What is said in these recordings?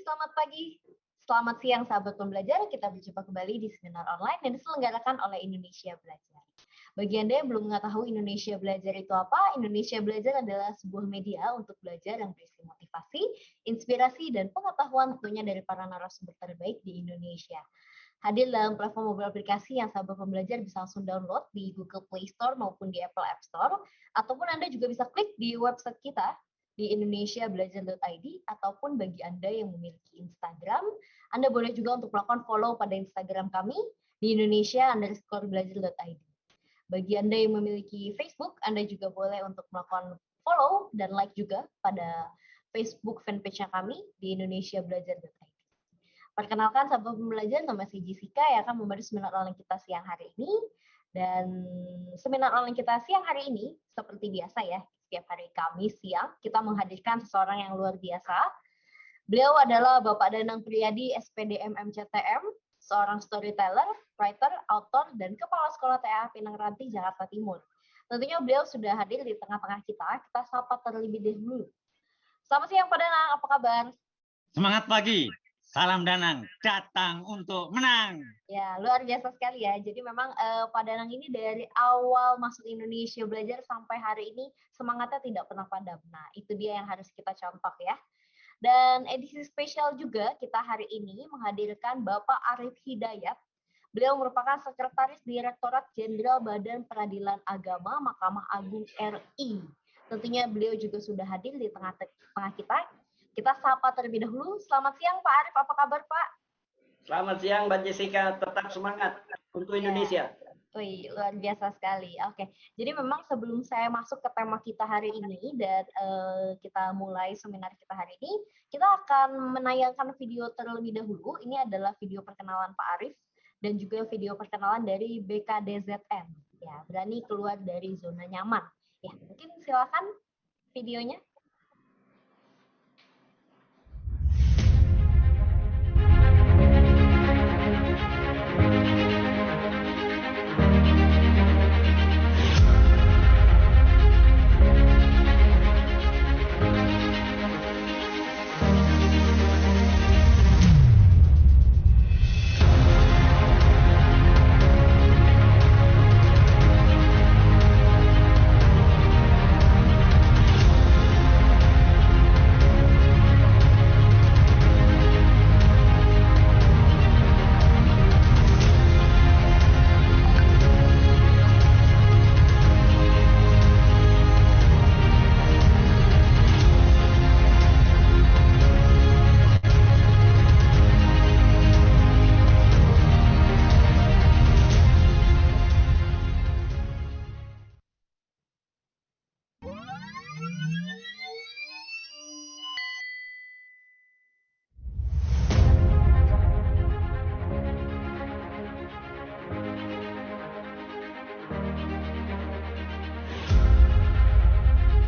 selamat pagi. Selamat siang sahabat pembelajar, kita berjumpa kembali di seminar online yang diselenggarakan oleh Indonesia Belajar. Bagi Anda yang belum mengetahui Indonesia Belajar itu apa, Indonesia Belajar adalah sebuah media untuk belajar yang berisi motivasi, inspirasi, dan pengetahuan tentunya dari para narasumber terbaik di Indonesia. Hadir dalam platform mobile aplikasi yang sahabat pembelajar bisa langsung download di Google Play Store maupun di Apple App Store, ataupun Anda juga bisa klik di website kita di indonesiabelajar.id, ataupun bagi Anda yang memiliki Instagram, Anda boleh juga untuk melakukan follow pada Instagram kami di indonesia_belajar.id. Bagi Anda yang memiliki Facebook, Anda juga boleh untuk melakukan follow dan like juga pada Facebook fanpage kami di indonesiabelajar.id. Perkenalkan sahabat pembelajar, nama saya Jessica yang akan membantu seminar online kita siang hari ini. Dan seminar online kita siang hari ini, seperti biasa ya, setiap hari Kamis siang, kita menghadirkan seseorang yang luar biasa. Beliau adalah Bapak Danang Priyadi, SPD MMCTM, seorang storyteller, writer, author, dan Kepala Sekolah TAA Pinang Ranti, Jakarta Timur. Tentunya beliau sudah hadir di tengah-tengah kita sapa terlebih dahulu. Selamat siang Pak Danang, apa kabar? Semangat pagi. Salam Danang, datang untuk menang. Ya, luar biasa sekali ya. Jadi memang Pak Danang ini dari awal masuk Indonesia Belajar sampai hari ini semangatnya tidak pernah padam. Nah, itu dia yang harus kita contoh ya. Dan edisi spesial juga kita hari ini menghadirkan Bapak Arief Hidayat. Beliau merupakan Sekretaris Direktorat Jenderal Badan Peradilan Agama Mahkamah Agung RI. Tentunya beliau juga sudah hadir di tengah-tengah kita. Kita sapa terlebih dahulu. Selamat siang Pak Arief, apa kabar Pak? Selamat siang Mbak Jessica, tetap semangat untuk Indonesia. Wih, luar biasa sekali. Oke, jadi memang sebelum saya masuk ke tema kita hari ini dan kita mulai seminar kita hari ini, kita akan menayangkan video terlebih dahulu. Ini adalah video perkenalan Pak Arief dan juga video perkenalan dari BKDZN. Ya, berani keluar dari zona nyaman. Ya, mungkin silakan videonya.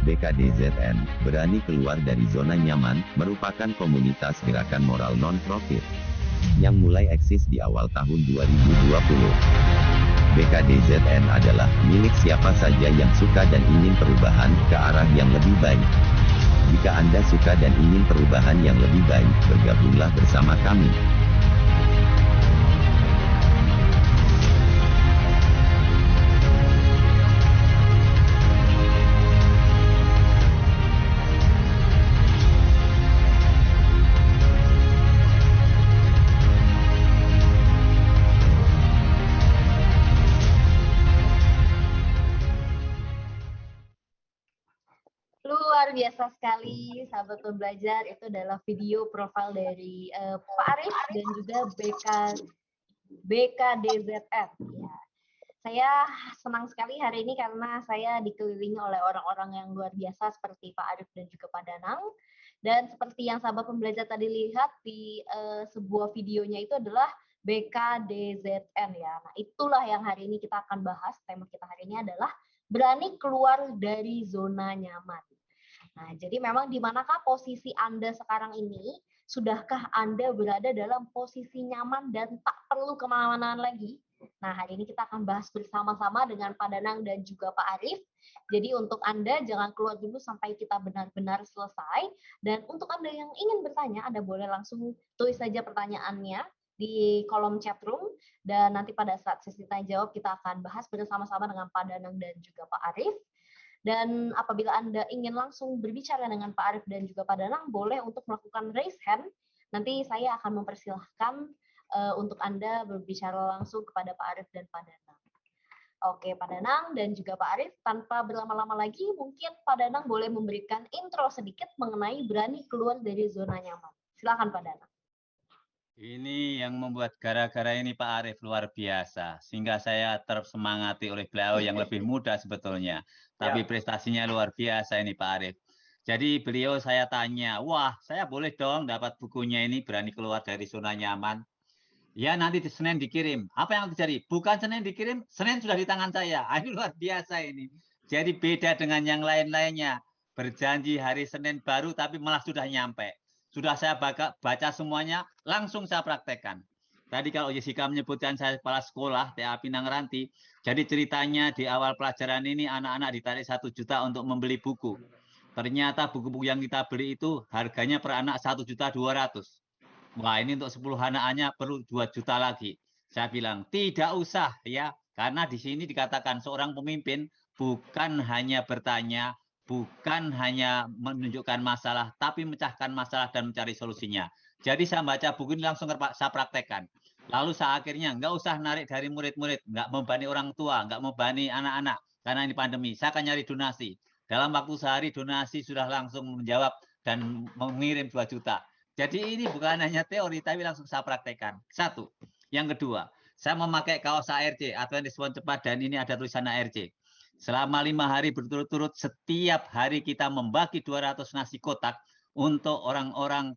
BKDZN, Berani Keluar dari Zona Nyaman, merupakan komunitas gerakan moral non-profit yang mulai eksis di awal tahun 2020. BKDZN adalah milik siapa saja yang suka dan ingin perubahan ke arah yang lebih baik. Jika Anda suka dan ingin perubahan yang lebih baik, bergabunglah bersama kami. Luar biasa sekali, sahabat pembelajar. Itu adalah video profil dari Pak Arief dan juga BKDZN. Ya. Saya senang sekali hari ini karena saya dikelilingi oleh orang-orang yang luar biasa seperti Pak Arief dan juga Pak Danang. Dan seperti yang sahabat pembelajar tadi lihat di sebuah videonya itu adalah BKDZN ya. Nah, itulah yang hari ini kita akan bahas. Tema kita hari ini adalah berani keluar dari zona nyaman. Nah, jadi memang di manakah posisi Anda sekarang ini? Sudahkah Anda berada dalam posisi nyaman dan tak perlu kemana-mana lagi? Nah, hari ini kita akan bahas bersama-sama dengan Pak Danang dan juga Pak Arif. Jadi untuk Anda jangan keluar dulu sampai kita benar-benar selesai. Dan untuk Anda yang ingin bertanya, Anda boleh langsung tulis saja pertanyaannya di kolom chat room. Dan nanti pada saat sesi tanya jawab kita akan bahas bersama-sama dengan Pak Danang dan juga Pak Arif. Dan apabila Anda ingin langsung berbicara dengan Pak Arif dan juga Pak Danang, boleh untuk melakukan raise hand. Nanti saya akan mempersilahkan untuk Anda berbicara langsung kepada Pak Arif dan Pak Danang. Oke, Pak Danang dan juga Pak Arif, tanpa berlama-lama lagi, mungkin Pak Danang boleh memberikan intro sedikit mengenai berani keluar dari zona nyaman. Silakan Pak Danang. Ini yang membuat gara-gara ini Pak Arif luar biasa, sehingga saya tersemangati oleh beliau yang lebih muda sebetulnya. Tapi prestasinya luar biasa ini Pak Arif. Jadi beliau saya tanya, wah saya boleh dong dapat bukunya ini berani keluar dari zona nyaman. Ya nanti di Senin dikirim. Apa yang terjadi? Bukan Senin dikirim, Senin sudah di tangan saya. Ini luar biasa ini. Jadi beda dengan yang lain-lainnya. Berjanji hari Senin baru tapi malah sudah nyampe. Sudah saya baca semuanya, langsung saya praktekkan. Tadi kalau Jessica menyebutkan saya kepala sekolah TA Pinang Ranti, jadi ceritanya di awal pelajaran ini anak-anak ditarik 1 juta untuk membeli buku. Ternyata buku-buku yang kita beli itu harganya per anak 1.200.000. Wah ini untuk 10 anak-anaknya perlu 2 juta lagi. Saya bilang tidak usah ya, karena di sini dikatakan seorang pemimpin bukan hanya bertanya, bukan hanya menunjukkan masalah, tapi memecahkan masalah dan mencari solusinya. Jadi saya baca buku ini langsung saya praktekkan. Lalu saya akhirnya nggak usah narik dari murid-murid, nggak membebani orang tua, nggak membebani anak-anak, karena ini pandemi. Saya akan nyari donasi. Dalam waktu sehari donasi sudah langsung menjawab dan mengirim 2 juta. Jadi ini bukan hanya teori, tapi langsung saya praktekkan. Satu. Yang kedua, saya memakai kaos ARC, Advent Respon Cepat, dan ini ada tulisan ARC. Selama 5 hari berturut-turut, setiap hari kita membagi 200 nasi kotak untuk orang-orang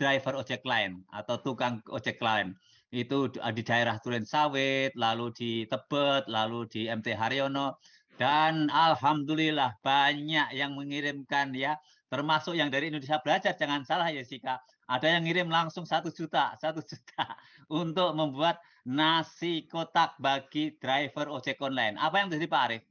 driver ojek lain atau tukang ojek lain. Itu di daerah Duren Sawit, lalu di Tebet, lalu di MT Haryono. Dan alhamdulillah banyak yang mengirimkan ya, termasuk yang dari Indonesia Belajar, jangan salah Jessica. Ada yang ngirim langsung 1 juta untuk membuat nasi kotak bagi driver ojek online. Apa yang terjadi Pak Arif?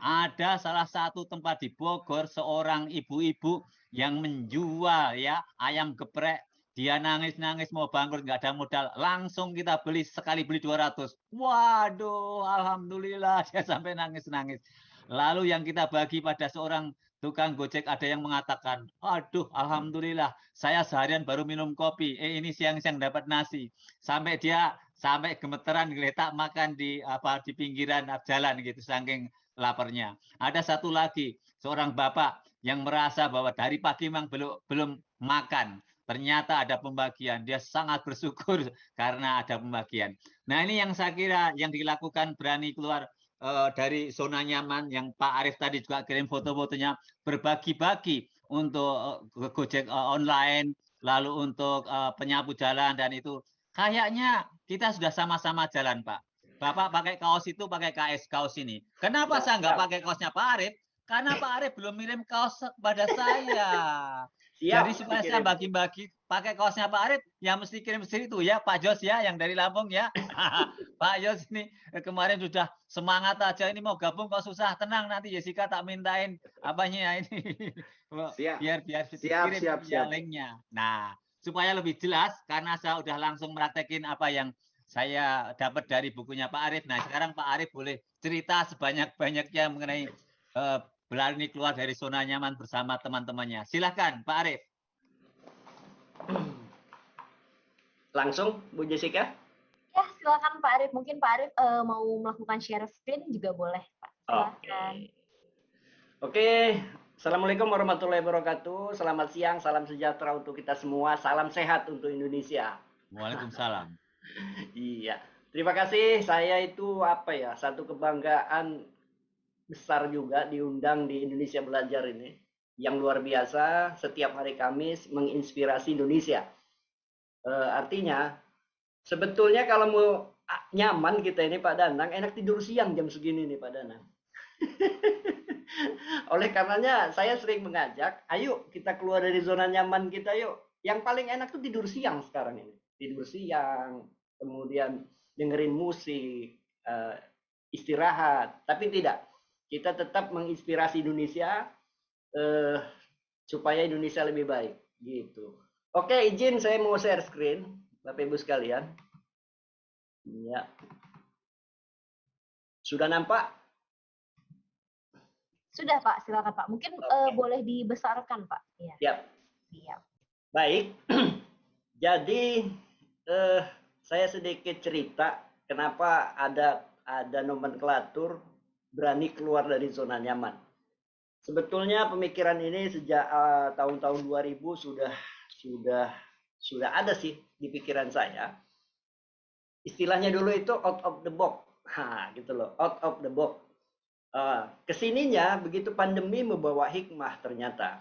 Ada salah satu tempat di Bogor seorang ibu-ibu yang menjual ya ayam geprek. Dia nangis-nangis mau bangkrut nggak ada modal. Langsung kita beli sekali beli 200. Waduh, alhamdulillah dia sampai nangis-nangis. Lalu yang kita bagi pada seorang tukang gojek ada yang mengatakan, aduh alhamdulillah saya seharian baru minum kopi. Ini siang-siang dapat nasi. Sampai dia gemeteran geletak makan di pinggiran jalan gitu saking laparnya. Ada satu lagi, seorang bapak yang merasa bahwa dari pagi memang belum makan. Ternyata ada pembagian. Dia sangat bersyukur karena ada pembagian. Nah ini yang saya kira yang dilakukan berani keluar dari zona nyaman yang Pak Arif tadi juga kirim foto-fotonya, berbagi-bagi untuk Gojek online, lalu untuk penyapu jalan dan itu. Kayaknya kita sudah sama-sama jalan Pak. Bapak pakai kaos itu, pakai kaos ini. Kenapa saya nggak pakai kaosnya Pak Arif? Karena Pak Arif belum mirim kaos kepada saya. Jadi supaya saya bagi-bagi pakai kaosnya Pak Arif, ya mesti kirim sendiri itu ya Pak Jos ya, yang dari Lampung ya. Pak Jos ini kemarin sudah semangat aja ini mau gabung kok susah. Tenang nanti Jessica tak mintain apanya ini. biar kirim linknya. Nah supaya lebih jelas karena saya udah langsung praktekin apa yang saya dapat dari bukunya Pak Arif. Nah, sekarang Pak Arif boleh cerita sebanyak-banyaknya mengenai berani keluar dari zona nyaman bersama teman-temannya. Silahkan, Pak Arif. Langsung, Bu Jessica? Ya, silakan Pak Arif. Mungkin Pak Arif mau melakukan share screen juga boleh, Pak. Silakan. Oke. Assalamualaikum warahmatullahi wabarakatuh. Selamat siang, salam sejahtera untuk kita semua. Salam sehat untuk Indonesia. Waalaikumsalam. Iya, terima kasih. Saya itu satu kebanggaan besar juga diundang di Indonesia Belajar ini. Yang luar biasa, setiap hari Kamis menginspirasi Indonesia. Artinya, sebetulnya kalau mau nyaman kita ini Pak Danang, enak tidur siang jam segini nih Pak Danang. Oleh karenanya saya sering mengajak, ayo kita keluar dari zona nyaman kita yuk. Yang paling enak tuh tidur siang sekarang ini. Tidur siang, kemudian dengerin musik, istirahat. Tapi tidak, kita tetap menginspirasi Indonesia eh, supaya Indonesia lebih baik. Gitu. Oke, izin saya mau share screen, Bapak Ibu sekalian. Ya. Sudah nampak? Sudah Pak, silakan Pak. Mungkin boleh dibesarkan Pak. Ya. Siap. Siap. Baik. Jadi saya sedikit cerita kenapa ada nomenklatur berani keluar dari zona nyaman. Sebetulnya pemikiran ini sejak tahun-tahun 2000 sudah ada sih di pikiran saya. Istilahnya dulu itu out of the box. Gitu loh, out of the box. Kesininya begitu pandemi membawa hikmah ternyata.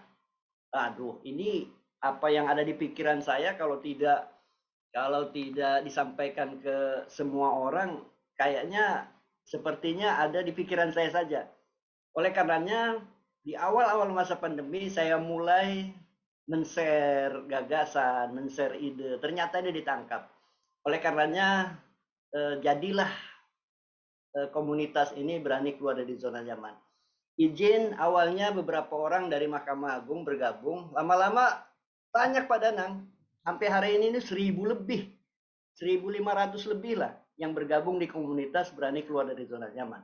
Aduh, ini apa yang ada di pikiran saya kalau tidak disampaikan ke semua orang, kayaknya sepertinya ada di pikiran saya saja. Oleh karenanya, di awal-awal masa pandemi, saya mulai men-share gagasan, men-share ide. Ternyata ini ditangkap. Oleh karenanya, jadilah komunitas ini berani keluar dari zona nyaman. Izin awalnya beberapa orang dari Mahkamah Agung bergabung, lama-lama banyak Pak Danang. Sampai hari ini 1.000 lebih, 1.500 lebih lah yang bergabung di komunitas berani keluar dari zona nyaman.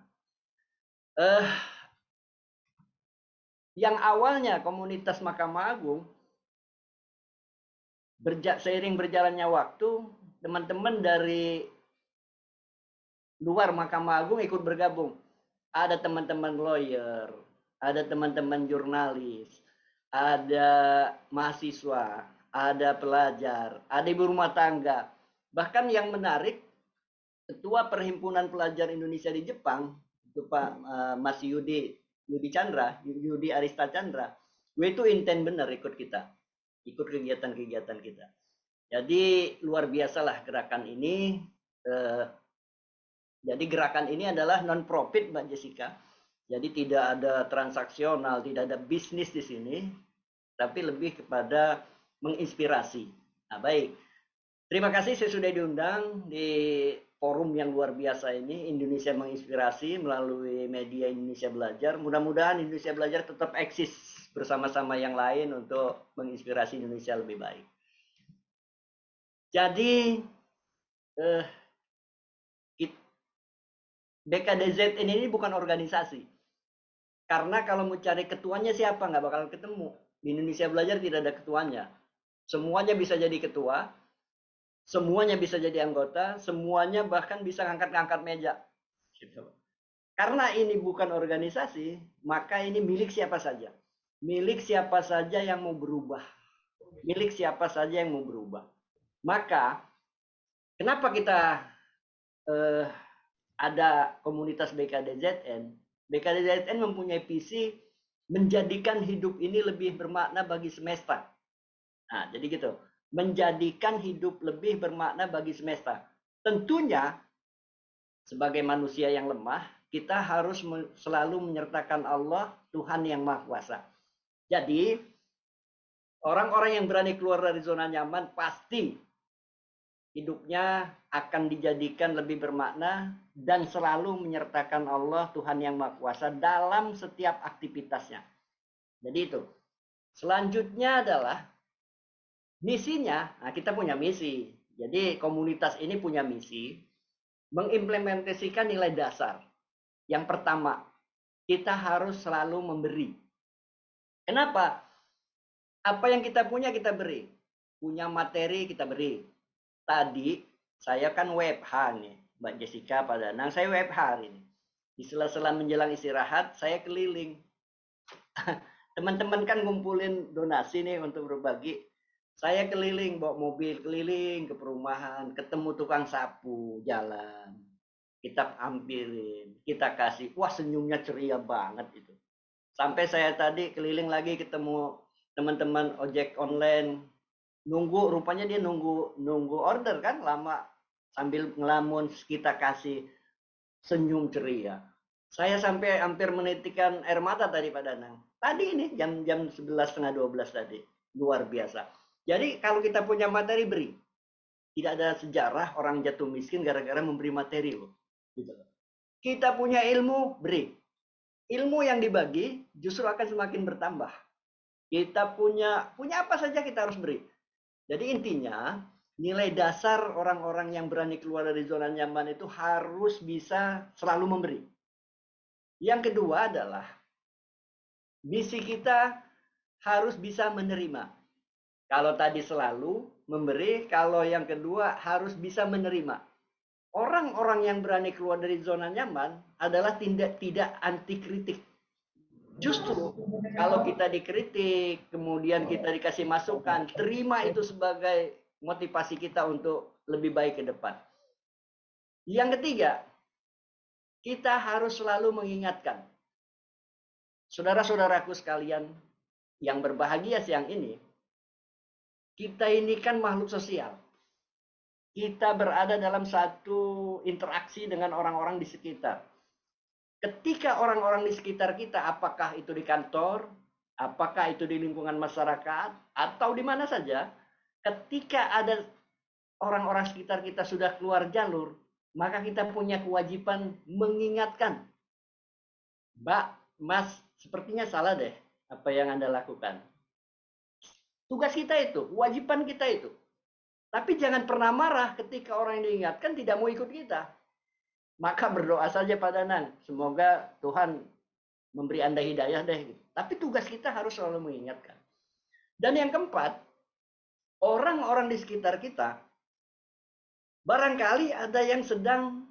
Yang awalnya komunitas Mahkamah Agung, seiring berjalannya waktu, teman-teman dari luar Mahkamah Agung ikut bergabung. Ada teman-teman lawyer, ada teman-teman jurnalis, ada mahasiswa, ada pelajar, ada ibu rumah tangga. Bahkan yang menarik, Ketua Perhimpunan Pelajar Indonesia di Jepang, itu Pak Mas Yudi Arista Chandra, gue itu intent bener ikut kita, ikut kegiatan-kegiatan kita. Jadi luar biasalah gerakan ini. Jadi gerakan ini adalah non-profit Mbak Jessica. Jadi tidak ada transaksional, tidak ada bisnis di sini, tapi lebih kepada menginspirasi. Nah, baik. Terima kasih saya sudah diundang di forum yang luar biasa ini, Indonesia Menginspirasi melalui media Indonesia Belajar. Mudah-mudahan Indonesia Belajar tetap eksis bersama-sama yang lain untuk menginspirasi Indonesia lebih baik. Jadi BKDZN ini bukan organisasi. Karena kalau mau cari ketuanya siapa, nggak bakal ketemu. Di Indonesia Belajar tidak ada ketuanya. Semuanya bisa jadi ketua, semuanya bisa jadi anggota, semuanya bahkan bisa ngangkat-ngangkat meja. Gitu. Karena ini bukan organisasi, maka ini milik siapa saja. Milik siapa saja yang mau berubah. Milik siapa saja yang mau berubah. Maka, kenapa kita ada komunitas BKDZN? BKDZN mempunyai visi menjadikan hidup ini lebih bermakna bagi semesta. Nah, jadi gitu. Menjadikan hidup lebih bermakna bagi semesta. Tentunya, sebagai manusia yang lemah, kita harus selalu menyertakan Allah, Tuhan yang Maha Kuasa. Jadi, orang-orang yang berani keluar dari zona nyaman pasti hidupnya akan dijadikan lebih bermakna dan selalu menyertakan Allah, Tuhan yang Maha Kuasa dalam setiap aktivitasnya. Jadi itu. Selanjutnya adalah misinya. Nah, kita punya misi. Jadi komunitas ini punya misi mengimplementasikan nilai dasar. Yang pertama, kita harus selalu memberi. Kenapa? Apa yang kita punya kita beri. Punya materi kita beri. Tadi saya kan WFH nih, Mbak Jessica, Pak Danang, saya WFH hari ini. Di sela-sela menjelang istirahat, saya keliling. Teman-teman kan ngumpulin donasi nih untuk berbagi. Saya keliling, bawa mobil keliling ke perumahan, ketemu tukang sapu jalan. Kita ambilin, kita kasih. Wah, senyumnya ceria banget itu. Sampai saya tadi keliling lagi ketemu teman-teman ojek online. Rupanya dia nunggu order kan lama, sambil ngelamun, kita kasih senyum ceria. Saya sampai hampir menitikkan air mata tadi Pak Danang. Tadi ini jam 11 setengah 12 tadi. Luar biasa. Jadi kalau kita punya materi beri. Tidak ada sejarah orang jatuh miskin gara-gara memberi materi loh. Gitu. Kita punya ilmu beri. Ilmu yang dibagi justru akan semakin bertambah. Kita punya apa saja kita harus beri. Jadi intinya nilai dasar orang-orang yang berani keluar dari zona nyaman itu harus bisa selalu memberi. Yang kedua adalah misi kita harus bisa menerima. Kalau tadi selalu memberi, kalau yang kedua harus bisa menerima. Orang-orang yang berani keluar dari zona nyaman adalah tidak anti kritik. Justru kalau kita dikritik, kemudian kita dikasih masukan, terima itu sebagai motivasi kita untuk lebih baik ke depan. Yang ketiga, kita harus selalu mengingatkan. Saudara-saudaraku sekalian yang berbahagia siang ini, kita ini kan makhluk sosial. Kita berada dalam satu interaksi dengan orang-orang di sekitar. Ketika orang-orang di sekitar kita, apakah itu di kantor, apakah itu di lingkungan masyarakat, atau di mana saja, ketika ada orang-orang sekitar kita sudah keluar jalur, maka kita punya kewajiban mengingatkan. Mbak, Mas, sepertinya salah deh apa yang Anda lakukan. Tugas kita itu, kewajiban kita itu. Tapi jangan pernah marah ketika orang yang diingatkan tidak mau ikut kita. Maka berdoa saja Pak Danang. Semoga Tuhan memberi Anda hidayah deh. Tapi tugas kita harus selalu mengingatkan. Dan yang keempat, orang-orang di sekitar kita, barangkali ada yang sedang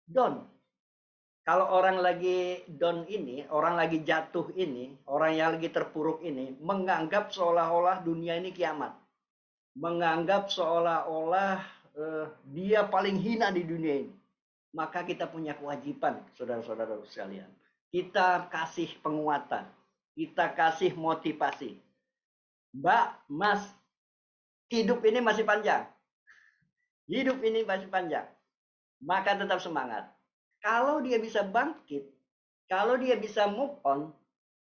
down. Kalau orang lagi down ini, orang lagi jatuh ini, orang yang lagi terpuruk ini, menganggap seolah-olah dunia ini kiamat. Menganggap seolah-olah dia paling hina di dunia ini. Maka kita punya kewajiban, saudara-saudara sekalian. Kita kasih penguatan. Kita kasih motivasi. Mbak, Mas, hidup ini masih panjang. Hidup ini masih panjang. Maka tetap semangat. Kalau dia bisa bangkit, kalau dia bisa move on,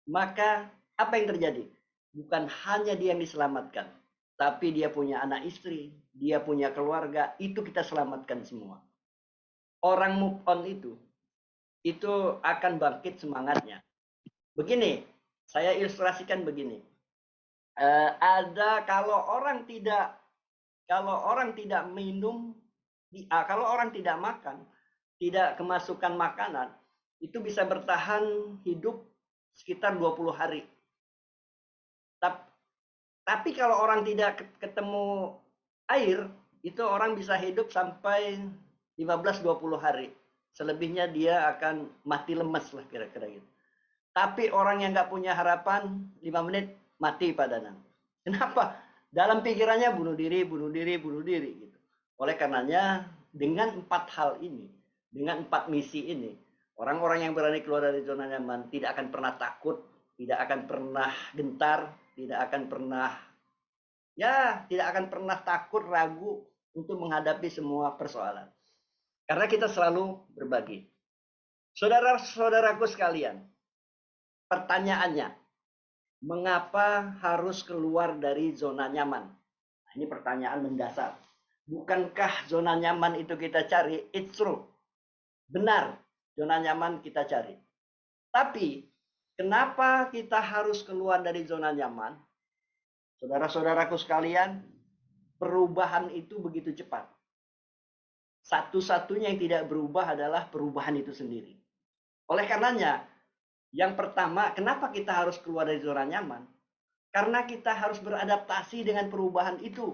maka apa yang terjadi? Bukan hanya dia yang diselamatkan, tapi dia punya anak istri, dia punya keluarga, itu kita selamatkan semua. Orang move on itu akan bangkit semangatnya. Begini, saya ilustrasikan begini. Ada kalau orang tidak minum, kalau orang tidak makan, tidak kemasukan makanan, itu bisa bertahan hidup sekitar 20 hari. Tapi kalau orang tidak ketemu air, itu orang bisa hidup sampai 15-20 hari. Selebihnya dia akan mati lemes lah kira-kira gitu. Tapi orang yang nggak punya harapan, 5 menit mati Pak Danang. Kenapa? Dalam pikirannya bunuh diri gitu. Oleh karenanya dengan 4 hal ini, dengan 4 misi ini, orang-orang yang berani keluar dari zona nyaman tidak akan pernah takut, tidak akan pernah gentar, tidak akan pernah takut, ragu untuk menghadapi semua persoalan. Karena kita selalu berbagi. Saudara-saudaraku sekalian, pertanyaannya, mengapa harus keluar dari zona nyaman? Nah, ini pertanyaan mendasar. Bukankah zona nyaman itu kita cari? It's true. Benar, zona nyaman kita cari. Tapi, kenapa kita harus keluar dari zona nyaman? Saudara-saudaraku sekalian, perubahan itu begitu cepat. Satu-satunya yang tidak berubah adalah perubahan itu sendiri. Oleh karenanya, yang pertama, kenapa kita harus keluar dari zona nyaman? Karena kita harus beradaptasi dengan perubahan itu.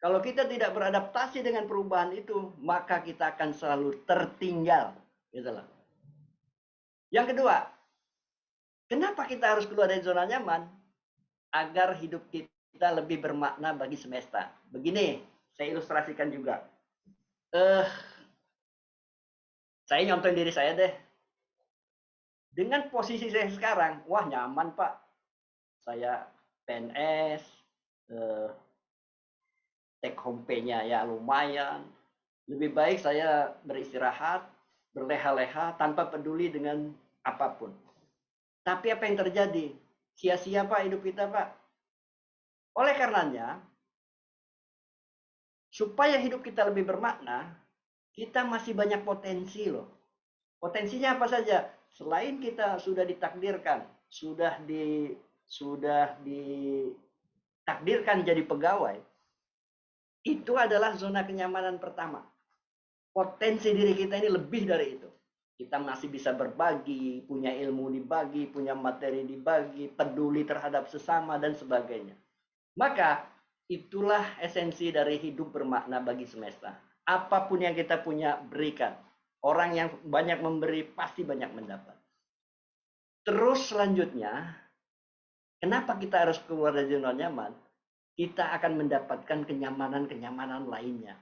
Kalau kita tidak beradaptasi dengan perubahan itu, maka kita akan selalu tertinggal. Itulah. Yang kedua, kenapa kita harus keluar dari zona nyaman? Agar hidup kita lebih bermakna bagi semesta. Begini, saya ilustrasikan juga. Saya nyontohin diri saya deh. Dengan posisi saya sekarang, wah nyaman Pak. Saya PNS, take home pay-nya ya lumayan. Lebih baik saya beristirahat, berleha-leha tanpa peduli dengan apapun. Tapi apa yang terjadi? Sia-sia Pak hidup kita Pak. Oleh karenanya, supaya hidup kita lebih bermakna, kita masih banyak potensi loh. Potensinya apa saja? Selain kita sudah ditakdirkan, sudah ditakdirkan jadi pegawai, itu adalah zona kenyamanan pertama. Potensi diri kita ini lebih dari itu. Kita masih bisa berbagi, punya ilmu dibagi, punya materi dibagi, peduli terhadap sesama, dan sebagainya. Maka itulah esensi dari hidup bermakna bagi semesta. Apapun yang kita punya, berikan. Orang yang banyak memberi, pasti banyak mendapat. Terus selanjutnya, kenapa kita harus keluar dari zona nyaman? Kita akan mendapatkan kenyamanan-kenyamanan lainnya.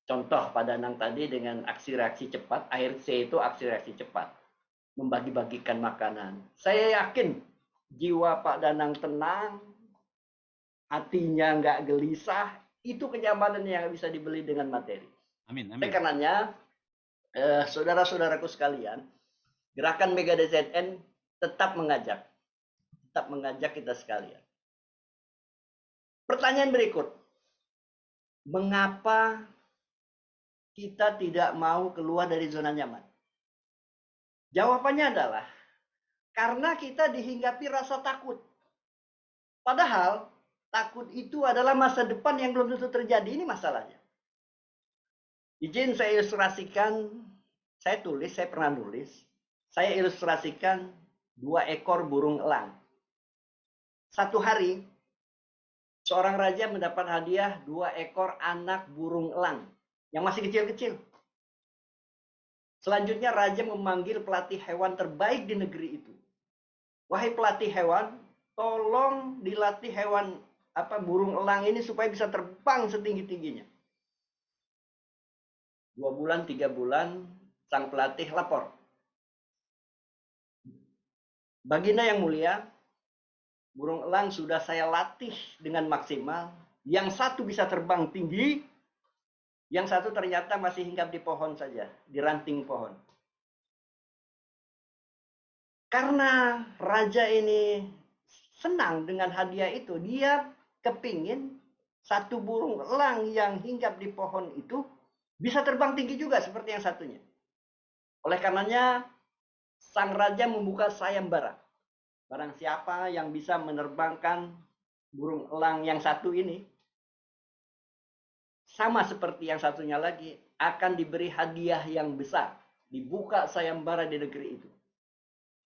Contoh Pak Danang tadi dengan aksi reaksi cepat, ARC itu aksi reaksi cepat. Membagi-bagikan makanan. Saya yakin jiwa Pak Danang tenang, hatinya nggak gelisah, itu kenyamanan yang bisa dibeli dengan materi. Amin, Oleh amin. karenanya, saudara-saudaraku sekalian, gerakan Mega DZN tetap mengajak kita sekalian. Pertanyaan berikut, mengapa kita tidak mau keluar dari zona nyaman? Jawabannya adalah karena kita dihinggapi rasa takut. Padahal takut itu adalah masa depan yang belum tentu terjadi. Ini masalahnya. Izin saya ilustrasikan, saya pernah nulis, saya ilustrasikan 2 ekor burung elang. Satu hari, seorang raja mendapat hadiah 2 ekor anak burung elang yang masih kecil-kecil. Selanjutnya raja memanggil pelatih hewan terbaik di negeri itu. Wahai pelatih hewan, tolong dilatih hewan burung elang ini supaya bisa terbang setinggi-tingginya. 2 bulan, 3 bulan, sang pelatih lapor. Baginda yang mulia, burung elang sudah saya latih dengan maksimal. Yang satu bisa terbang tinggi, yang satu ternyata masih hinggap di pohon saja, di ranting pohon. Karena raja ini senang dengan hadiah itu, dia kepingin satu burung elang yang hinggap di pohon itu bisa terbang tinggi juga seperti yang satunya. Oleh karenanya, sang raja membuka sayembara. Barang siapa yang bisa menerbangkan burung elang yang satu ini, sama seperti yang satunya lagi, akan diberi hadiah yang besar. Dibuka sayembara di negeri itu.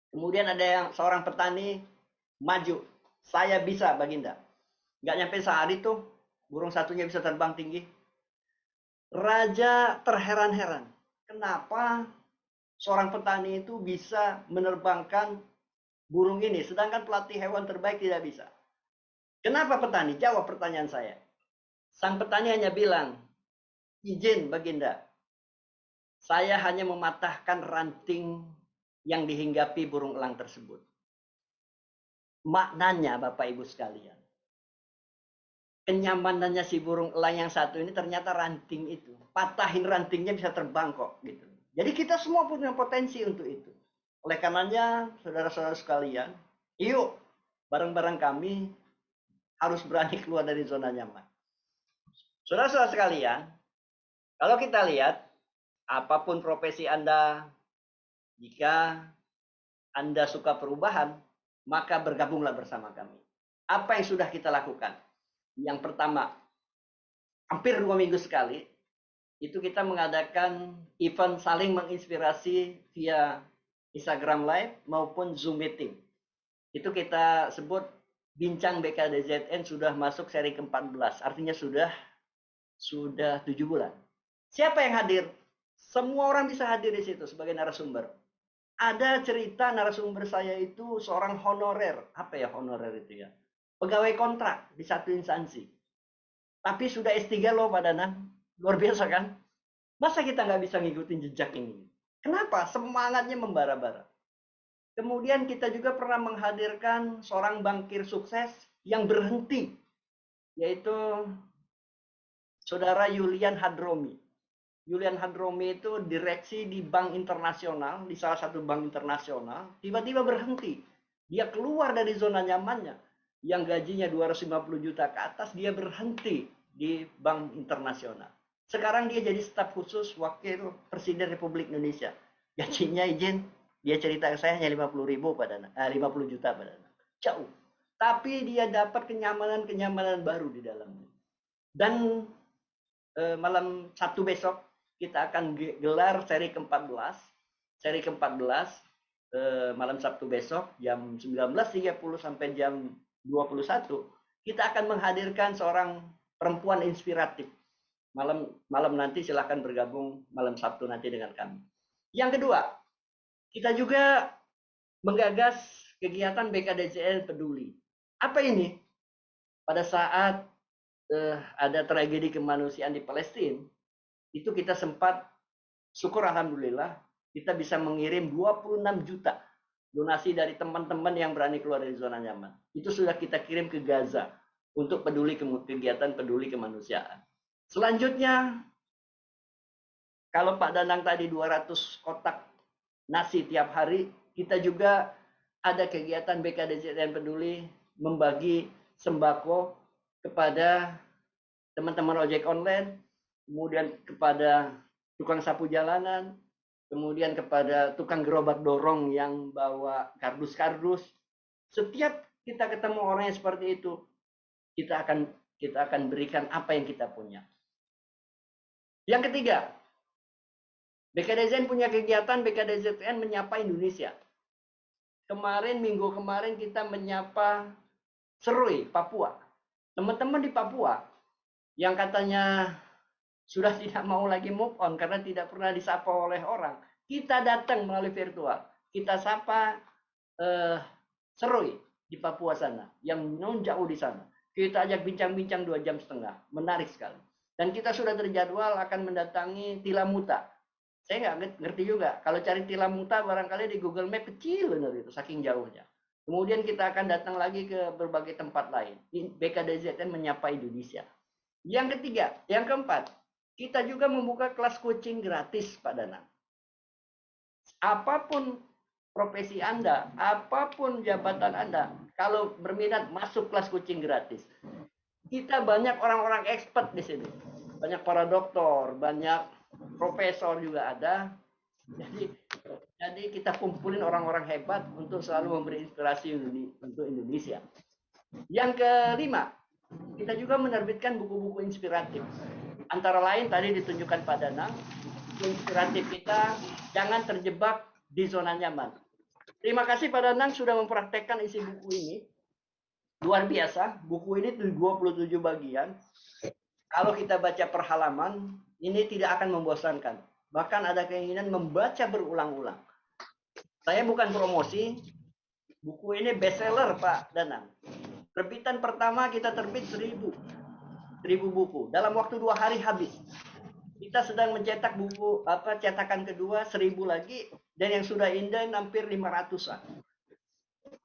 Kemudian ada seorang petani maju. Saya bisa, Baginda. Nggak nyampe sehari tuh, burung satunya bisa terbang tinggi. Raja terheran-heran. Kenapa seorang petani itu bisa menerbangkan burung ini, sedangkan pelatih hewan terbaik tidak bisa? Kenapa petani? Jawab pertanyaan saya. Sang petani hanya bilang, izin Baginda, saya hanya mematahkan ranting yang dihinggapi burung elang tersebut. Maknanya Bapak Ibu sekalian, kenyamanannya si burung elang yang satu ini ternyata ranting itu. Patahin rantingnya bisa terbang kok gitu. Jadi kita semua punya potensi untuk itu. Oleh karenanya saudara-saudara sekalian, yuk bareng-bareng kami harus berani keluar dari zona nyaman. Saudara-saudara sekalian, kalau kita lihat, apapun profesi Anda, jika Anda suka perubahan, maka bergabunglah bersama kami. Apa yang sudah kita lakukan? Yang pertama, hampir 2 minggu sekali, itu kita mengadakan event saling menginspirasi via Instagram Live maupun Zoom Meeting. Itu kita sebut Bincang BKDZN sudah masuk seri ke-14, artinya sudah 7 bulan. Siapa yang hadir? Semua orang bisa hadir di situ sebagai narasumber. Ada cerita narasumber saya itu seorang honorer. Apa ya honorer itu ya? Pegawai kontrak di satu instansi. Tapi sudah S3 loh Pak Danang. Luar biasa kan? Masa kita nggak bisa ngikutin jejak ini? Kenapa? Semangatnya membara-bara. Kemudian kita juga pernah menghadirkan seorang bankir sukses yang berhenti. Yaitu Saudara Yulian Hadromi. Julian Hadromi itu direksi di bank internasional, di salah satu bank internasional, tiba-tiba berhenti. Dia keluar dari zona nyamannya. Yang gajinya 250 juta ke atas, dia berhenti di bank internasional. Sekarang dia jadi staf khusus wakil presiden Republik Indonesia. Gajinya izin, dia cerita ke saya hanya 50 juta pada jauh. Tapi dia dapat kenyamanan baru di dalamnya. Dan malam Sabtu besok kita akan gelar seri ke-14. Seri ke-14 malam Sabtu besok jam 19.30 sampai jam 21. Kita akan menghadirkan seorang perempuan inspiratif. Malam nanti silahkan bergabung malam Sabtu nanti dengan kami. Yang kedua, kita juga menggagas kegiatan BKDZN Peduli. Apa ini? Pada saat ada tragedi kemanusiaan di Palestina, itu kita sempat, syukur alhamdulillah, kita bisa mengirim 26 juta donasi dari teman-teman yang berani keluar dari zona nyaman. Itu sudah kita kirim ke Gaza untuk kegiatan peduli kemanusiaan. Selanjutnya, kalau Pak Danang tadi 200 kotak nasi tiap hari, kita juga ada kegiatan BKDZN Peduli membagi sembako kepada teman-teman ojek online, kemudian kepada tukang sapu jalanan, kemudian kepada tukang gerobak dorong yang bawa kardus-kardus. Setiap kita ketemu orang yang seperti itu, kita akan berikan apa yang kita punya. Yang ketiga, BKDZN punya kegiatan BKDZN menyapa Indonesia. Minggu kemarin kita menyapa Serui, Papua. Teman-teman di Papua yang katanya sudah tidak mau lagi move on karena tidak pernah disapa oleh orang. Kita datang melalui virtual. Kita sapa Serui di Papua sana, yang non jauh di sana. Kita ajak bincang-bincang 2,5 jam. Menarik sekali. Dan kita sudah terjadwal akan mendatangi Tilamuta. Saya nggak ngerti juga. Kalau cari Tilamuta barangkali di Google Map kecil benar itu, saking jauhnya. Kemudian kita akan datang lagi ke berbagai tempat lain. BKDZN menyapa Indonesia. Yang ketiga, yang keempat, kita juga membuka kelas coaching gratis, Pak Danang. Apapun profesi Anda, apapun jabatan Anda, kalau berminat masuk kelas coaching gratis. Kita banyak orang-orang expert di sini. Banyak para doktor, banyak profesor juga ada. Jadi kita kumpulin orang-orang hebat untuk selalu memberi inspirasi untuk Indonesia. Yang kelima, kita juga menerbitkan buku-buku inspiratif. Antara lain tadi ditunjukkan Pak Danang, inspiratif kita jangan terjebak di zona nyaman. Terima kasih Pak Danang sudah mempraktekkan isi buku ini. Luar biasa, buku ini 27 bagian. Kalau kita baca per halaman, ini tidak akan membosankan. Bahkan ada keinginan membaca berulang-ulang. Saya bukan promosi, buku ini bestseller Pak Danang. Terbitan pertama kita terbit 1000 buku. Dalam waktu 2 hari habis. Kita sedang mencetak buku cetakan kedua 1000 lagi, dan yang sudah inden hampir 500-an.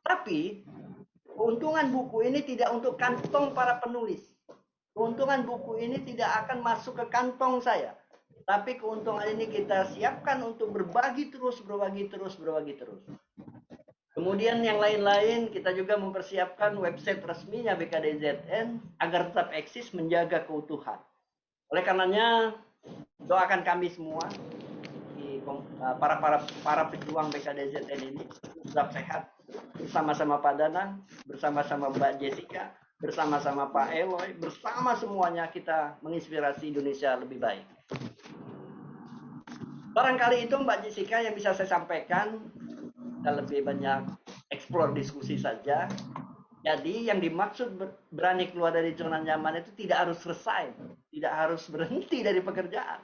Tapi keuntungan buku ini tidak untuk kantong para penulis. Keuntungan buku ini tidak akan masuk ke kantong saya. Tapi keuntungan ini kita siapkan untuk berbagi terus. Kemudian yang lain-lain kita juga mempersiapkan website resminya BKDZN agar tetap eksis menjaga keutuhan. Oleh karenanya doakan kami semua, para pejuang BKDZN ini tetap sehat, bersama-sama Pak Danang, bersama-sama Mbak Jessica, bersama-sama Pak Eloy, bersama semuanya kita menginspirasi Indonesia lebih baik. Barangkali itu Mbak Jessica yang bisa saya sampaikan. Kita lebih banyak explore diskusi saja. Jadi yang dimaksud berani keluar dari zona nyaman itu tidak harus selesai, tidak harus berhenti dari pekerjaan.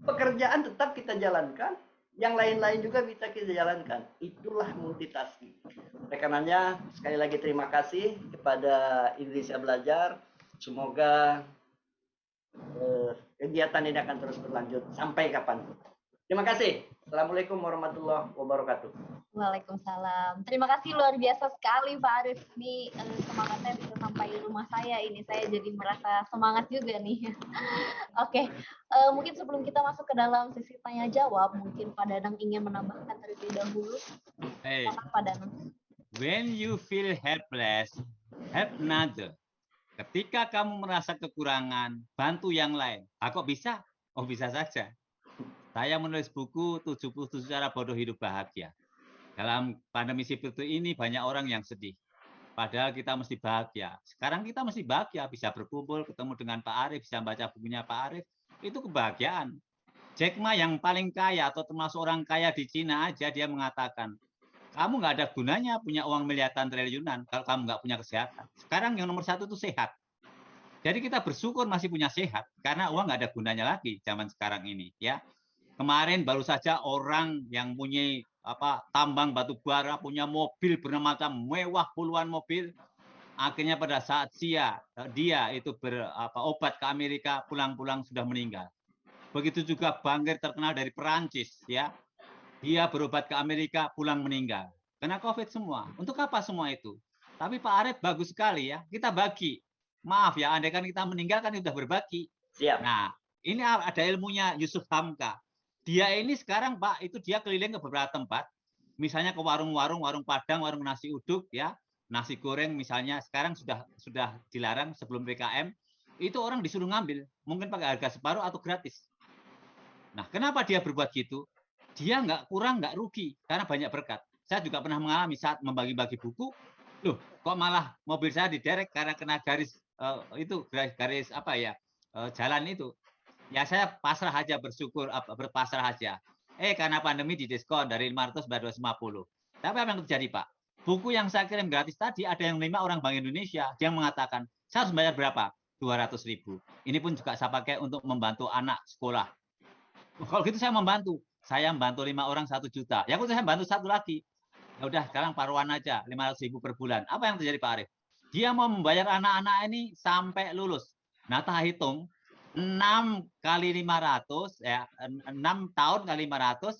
Pekerjaan tetap kita jalankan, yang lain-lain juga bisa kita jalankan. Itulah multitasking. Oleh karenanya sekali lagi terima kasih kepada Indonesia Belajar. Semoga kegiatan ini akan terus berlanjut sampai kapan. Terima kasih. Assalamualaikum warahmatullahi wabarakatuh. Waalaikumsalam. Terima kasih luar biasa sekali Pak Arif. Ini semangatnya bisa sampai rumah saya ini. Saya jadi merasa semangat juga nih. Oke, mungkin sebelum kita masuk ke dalam sesi tanya jawab, mungkin Pak Danang ingin menambahkan terlebih dahulu. Hey, Silakan Pak Danang. when you feel helpless, help another. Ketika kamu merasa kekurangan, bantu yang lain. Kok bisa? Oh, bisa saja. Saya menulis buku 77 cara bodoh hidup bahagia. Dalam pandemi seperti ini banyak orang yang sedih. Padahal kita mesti bahagia. Sekarang kita mesti bahagia, bisa berkumpul, ketemu dengan Pak Arif, bisa baca bukunya Pak Arif. Itu kebahagiaan. Jack Ma yang paling kaya atau termasuk orang kaya di Cina aja, dia mengatakan, kamu nggak ada gunanya punya uang miliaran triliunan kalau kamu nggak punya kesehatan. Sekarang yang nomor satu itu sehat. Jadi kita bersyukur masih punya sehat, karena uang nggak ada gunanya lagi zaman sekarang ini. Ya, kemarin baru saja orang yang punya tambang batu bara, punya mobil bermacam mewah, puluhan mobil, akhirnya pada saat dia itu berobat ke Amerika, pulang-pulang sudah meninggal. Begitu juga bankir terkenal dari Perancis, ya, dia berobat ke Amerika, pulang meninggal. Kena COVID semua. Untuk apa semua itu? Tapi Pak Arif bagus sekali ya, kita bagi. Maaf ya, andai kan kita meninggal kan sudah berbagi. Siap. Nah, ini ada ilmunya Yusuf Hamka. Dia ini sekarang Pak, itu dia keliling ke beberapa tempat. Misalnya ke warung-warung, warung Padang, warung nasi uduk, ya, nasi goreng misalnya. Sekarang sudah dilarang sebelum PKM. Itu orang disuruh ngambil, mungkin pakai harga separuh atau gratis. Nah, kenapa dia berbuat gitu? Dia nggak kurang, nggak rugi, karena banyak berkat. Saya juga pernah mengalami saat membagi-bagi buku, loh, kok malah mobil saya diderek karena kena garis garis jalan itu. Ya saya pasrah aja, bersyukur, berpasrah aja. Karena pandemi didiskon dari 500 menjadi 250. Tapi apa yang terjadi Pak? Buku yang saya kirim gratis tadi ada yang 5 orang Bank Indonesia, dia mengatakan, saya harus bayar berapa? 200.000. Ini pun juga saya pakai untuk membantu anak sekolah. Kalau gitu saya membantu. Saya membantu 5 orang 1 juta. Ya saya bantu satu lagi. Ya udah sekarang paruan aja 500.000 per bulan. Apa yang terjadi Pak Arif? Dia mau membayar anak-anak ini sampai lulus. Nah, tak hitung 6 kali 500 ya, 6 tahun kali 500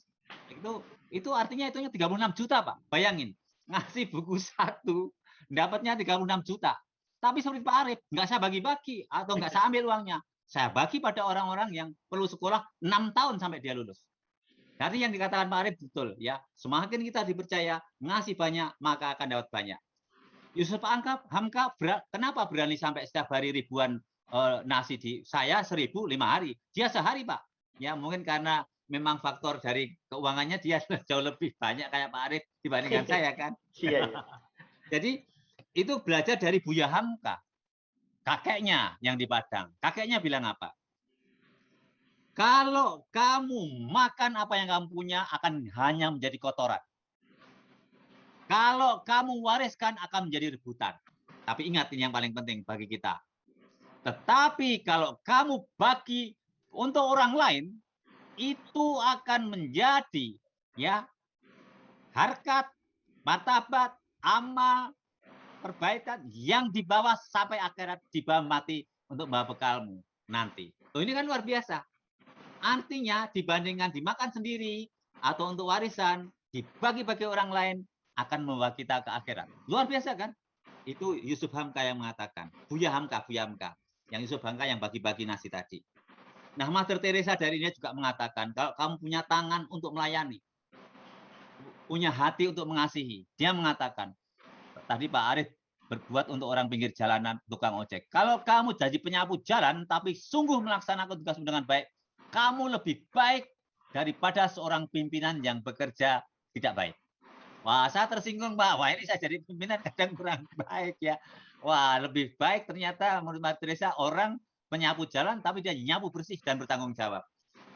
itu artinya itunya 36 juta Pak. Bayangin, ngasih buku satu dapatnya 36 juta. Tapi seperti Pak Arif, nggak saya bagi-bagi atau nggak saya ambil uangnya. Saya bagi pada orang-orang yang perlu sekolah 6 tahun sampai dia lulus. Jadi yang dikatakan Pak Arif betul ya. Semakin kita dipercaya ngasih banyak, maka akan dapat banyak. Yusuf Hamka kenapa berani sampai setiap hari ribuan nasi di saya 1.000 5 hari. Dia sehari Pak. Ya mungkin karena memang faktor dari keuangannya dia jauh lebih banyak kayak Pak Arif dibandingkan saya kan. Iya. Jadi itu belajar dari Buya Hamka. Kakeknya yang di Padang. Kakeknya bilang apa? Kalau kamu makan apa yang kamu punya akan hanya menjadi kotoran. Kalau kamu wariskan akan menjadi rebutan. Tapi ingat ini yang paling penting bagi kita. Tetapi kalau kamu bagi untuk orang lain, itu akan menjadi ya harkat, martabat, amal, perbaikan yang dibawa sampai akhirat, dibawa mati untuk bawa bekalmu nanti. Ini kan luar biasa. Artinya dibandingkan dimakan sendiri atau untuk warisan, dibagi-bagi orang lain akan membawa kita ke akhirat. Luar biasa kan? Itu Yusuf Hamka yang mengatakan. Buya Hamka. Yang Yusuf Hamka yang bagi-bagi nasi tadi. Nah, Mother Teresa dari ini juga mengatakan, kalau kamu punya tangan untuk melayani, punya hati untuk mengasihi, dia mengatakan, tadi Pak Arif berbuat untuk orang pinggir jalanan, tukang ojek. Kalau kamu jadi penyapu jalan, tapi sungguh melaksanakan tugasmu dengan baik, kamu lebih baik daripada seorang pimpinan yang bekerja tidak baik. Wah, saya tersinggung, Pak. Wah, ini saya jadi pimpinan kadang kurang baik ya. Wah, lebih baik ternyata menurut Mbak Teresa orang penyapu jalan, tapi dia nyapu bersih dan bertanggung jawab.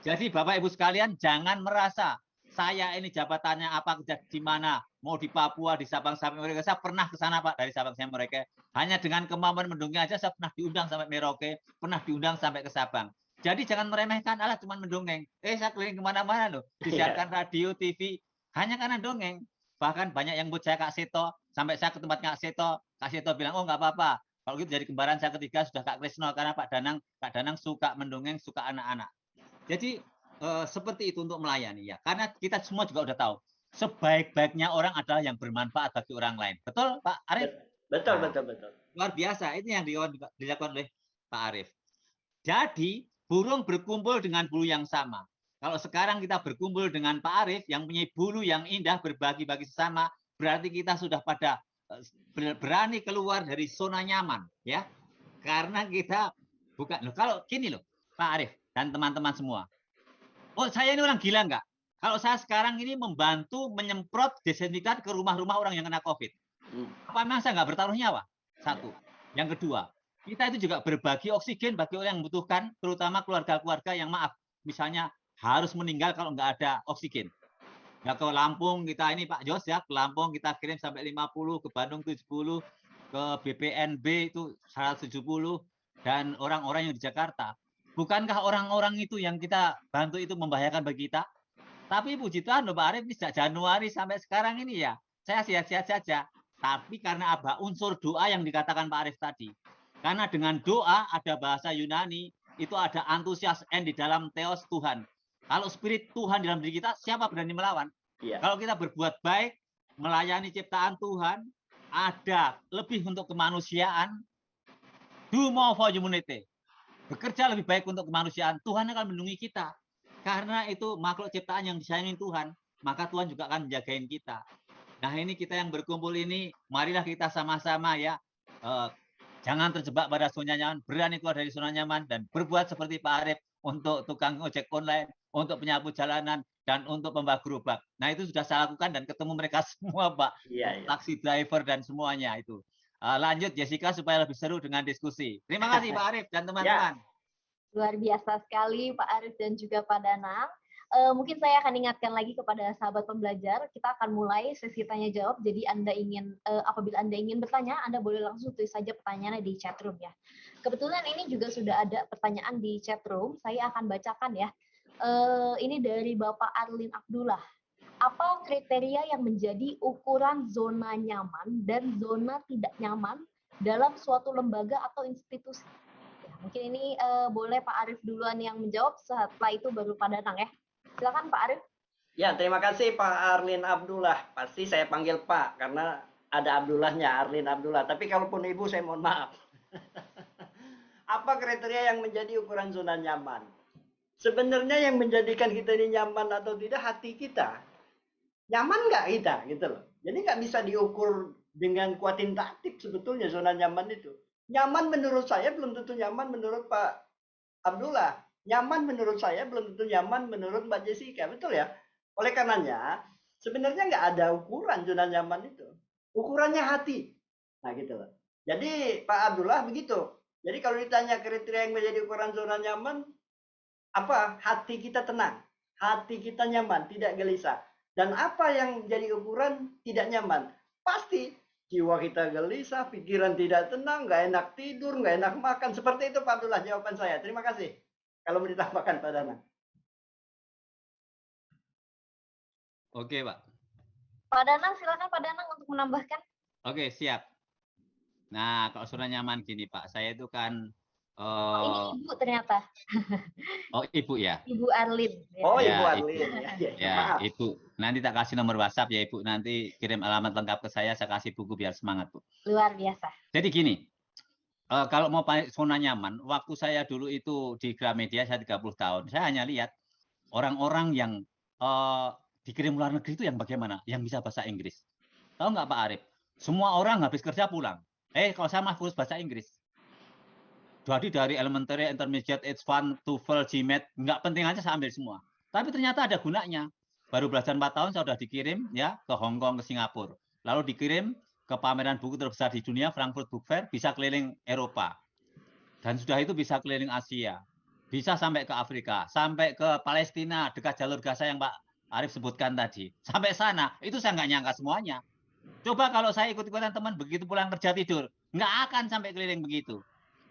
Jadi Bapak Ibu sekalian, jangan merasa saya ini jabatannya apa, kerja di mana, mau di Papua, di Sabang sampai Merauke. Saya pernah ke sana Pak, dari Sabang sampai Merauke. Hanya dengan kemampuan mendongeng aja saya pernah diundang sampai Merauke, pernah diundang sampai ke Sabang. Jadi jangan meremehkan, alah cuma mendongeng. Saya keliling kemana-mana loh, disiarkan radio, TV, hanya karena dongeng. Bahkan banyak yang buat saya Kak Seto, sampai saya ke tempat Kak Seto bilang, oh nggak apa-apa. Kalau gitu jadi kembaran saya ketiga sudah Kak Krisno, karena Kak Danang suka mendongeng, suka anak-anak. Jadi seperti itu untuk melayani ya. Karena kita semua juga udah tahu sebaik-baiknya orang adalah yang bermanfaat bagi orang lain. Betul, Pak Arif? Betul, Nah, betul, betul. luar biasa. Itu yang dilakukan oleh Pak Arif. Jadi, burung berkumpul dengan bulu yang sama. Kalau sekarang kita berkumpul dengan Pak Arif yang punya bulu yang indah berbagi-bagi sesama, berarti kita sudah pada berani keluar dari zona nyaman, ya. Karena kita bukan loh. Kalau gini loh, Pak Arif dan teman-teman semua. Oh, saya ini orang gila nggak? Kalau saya sekarang ini membantu menyemprot desinfektan ke rumah-rumah orang yang kena COVID. Apa memang saya nggak bertaruh nyawa? Satu. Yang kedua, kita itu juga berbagi oksigen bagi orang yang membutuhkan, terutama keluarga-keluarga yang maaf, misalnya harus meninggal kalau nggak ada oksigen. Ya ke Lampung kita ini Pak Jos ya, ke Lampung kita kirim sampai 50, ke Bandung 70, ke BPNB itu 170, dan orang-orang yang di Jakarta. Bukankah orang-orang itu yang kita bantu itu membahayakan bagi kita? Tapi puji Tuhan Pak Arif sejak Januari sampai sekarang ini ya, saya sehat-sehat saja. Tapi karena apa? Unsur doa yang dikatakan Pak Arif tadi. Karena dengan doa ada bahasa Yunani, itu ada antusias N di dalam teos Tuhan. Kalau spirit Tuhan di dalam diri kita, siapa berani melawan? Iya. Kalau kita berbuat baik, melayani ciptaan Tuhan, ada lebih untuk kemanusiaan, do more for humanity. Bekerja lebih baik untuk kemanusiaan, Tuhan akan melindungi kita. Karena itu makhluk ciptaan yang disayangi Tuhan, maka Tuhan juga akan menjagain kita. Nah ini kita yang berkumpul ini, marilah kita sama-sama ya, jangan terjebak pada zona nyaman, berani keluar dari zona nyaman, dan berbuat seperti Pak Arif untuk tukang ojek online, untuk penyapu jalanan, dan untuk pembawa gerobak. Nah itu sudah saya lakukan dan ketemu mereka semua Pak, taksi driver dan semuanya itu. Lanjut Jessica supaya lebih seru dengan diskusi. Terima kasih Pak Arif dan teman-teman. Luar biasa sekali Pak Arif dan juga Pak Danang. Mungkin saya akan ingatkan lagi kepada sahabat pembelajar, kita akan mulai sesi tanya jawab. Jadi apabila Anda ingin bertanya, Anda boleh langsung tulis saja pertanyaannya di chat room ya. Kebetulan ini juga sudah ada pertanyaan di chat room, saya akan bacakan ya. Ini dari Bapak Arlin Abdullah. Apa kriteria yang menjadi ukuran zona nyaman dan zona tidak nyaman dalam suatu lembaga atau institusi? Ya, mungkin ini boleh Pak Arif duluan yang menjawab, setelah itu baru Pak Danang ya. Silakan Pak Arif. Ya, terima kasih Pak Arlin Abdullah. Pasti saya panggil Pak karena ada Abdullahnya, Arlin Abdullah. Tapi kalaupun Ibu saya mohon maaf. Apa kriteria yang menjadi ukuran zona nyaman? Sebenarnya yang menjadikan kita ini nyaman atau tidak hati kita. Nyaman nggak kita gitu loh. Jadi nggak bisa diukur dengan kuantitatif sebetulnya zona nyaman itu. Nyaman menurut saya belum tentu nyaman menurut Pak Abdullah. Nyaman menurut saya belum tentu nyaman menurut Mbak Jessica, betul ya? Oleh karenanya, sebenarnya nggak ada ukuran zona nyaman itu. Ukurannya hati. Nah gitu loh. Jadi Pak Abdullah begitu. Jadi kalau ditanya kriteria yang menjadi ukuran zona nyaman, apa? Hati kita tenang, hati kita nyaman, tidak gelisah. Dan apa yang jadi ukuran tidak nyaman? Pasti jiwa kita gelisah, pikiran tidak tenang, nggak enak tidur, nggak enak makan. Seperti itu Pak Abdullah jawaban saya. Terima kasih. Kalau mau ditambahkan Pak Danang. Oke Pak. Pak Danang, silakan Pak Danang untuk menambahkan. Oke, siap. Nah, kalau zona nyaman gini Pak, saya itu kan... ini Ibu ternyata. Oh, Ibu ya? Ibu Arlin. Ya. Oh, ya, Ibu Arlin. Ya, maaf. Ibu. Nanti tak kasih nomor WhatsApp ya Ibu. Nanti kirim alamat lengkap ke saya kasih buku biar semangat Bu. Luar biasa. Jadi gini, kalau mau zona nyaman, waktu saya dulu itu di Gramedia, saya 30 tahun, saya hanya lihat orang-orang yang dikirim luar negeri itu yang bagaimana, yang bisa bahasa Inggris. Tahu nggak Pak Arif? Semua orang habis kerja pulang. Kalau saya mah kursus bahasa Inggris. Jadi dari elementary, intermediate, H1, TOEFL, GMAT, nggak penting aja saya ambil semua. Tapi ternyata ada gunanya. Baru belajar 4 tahun saya sudah dikirim ya ke Hong Kong, ke Singapura. Lalu dikirim ke pameran buku terbesar di dunia, Frankfurt Book Fair, bisa keliling Eropa. Dan sudah itu bisa keliling Asia. Bisa sampai ke Afrika, sampai ke Palestina, dekat jalur Gaza yang Pak Arif sebutkan tadi. Sampai sana, itu saya nggak nyangka semuanya. Coba kalau saya ikut-ikutan teman, begitu pulang kerja tidur, nggak akan sampai keliling begitu.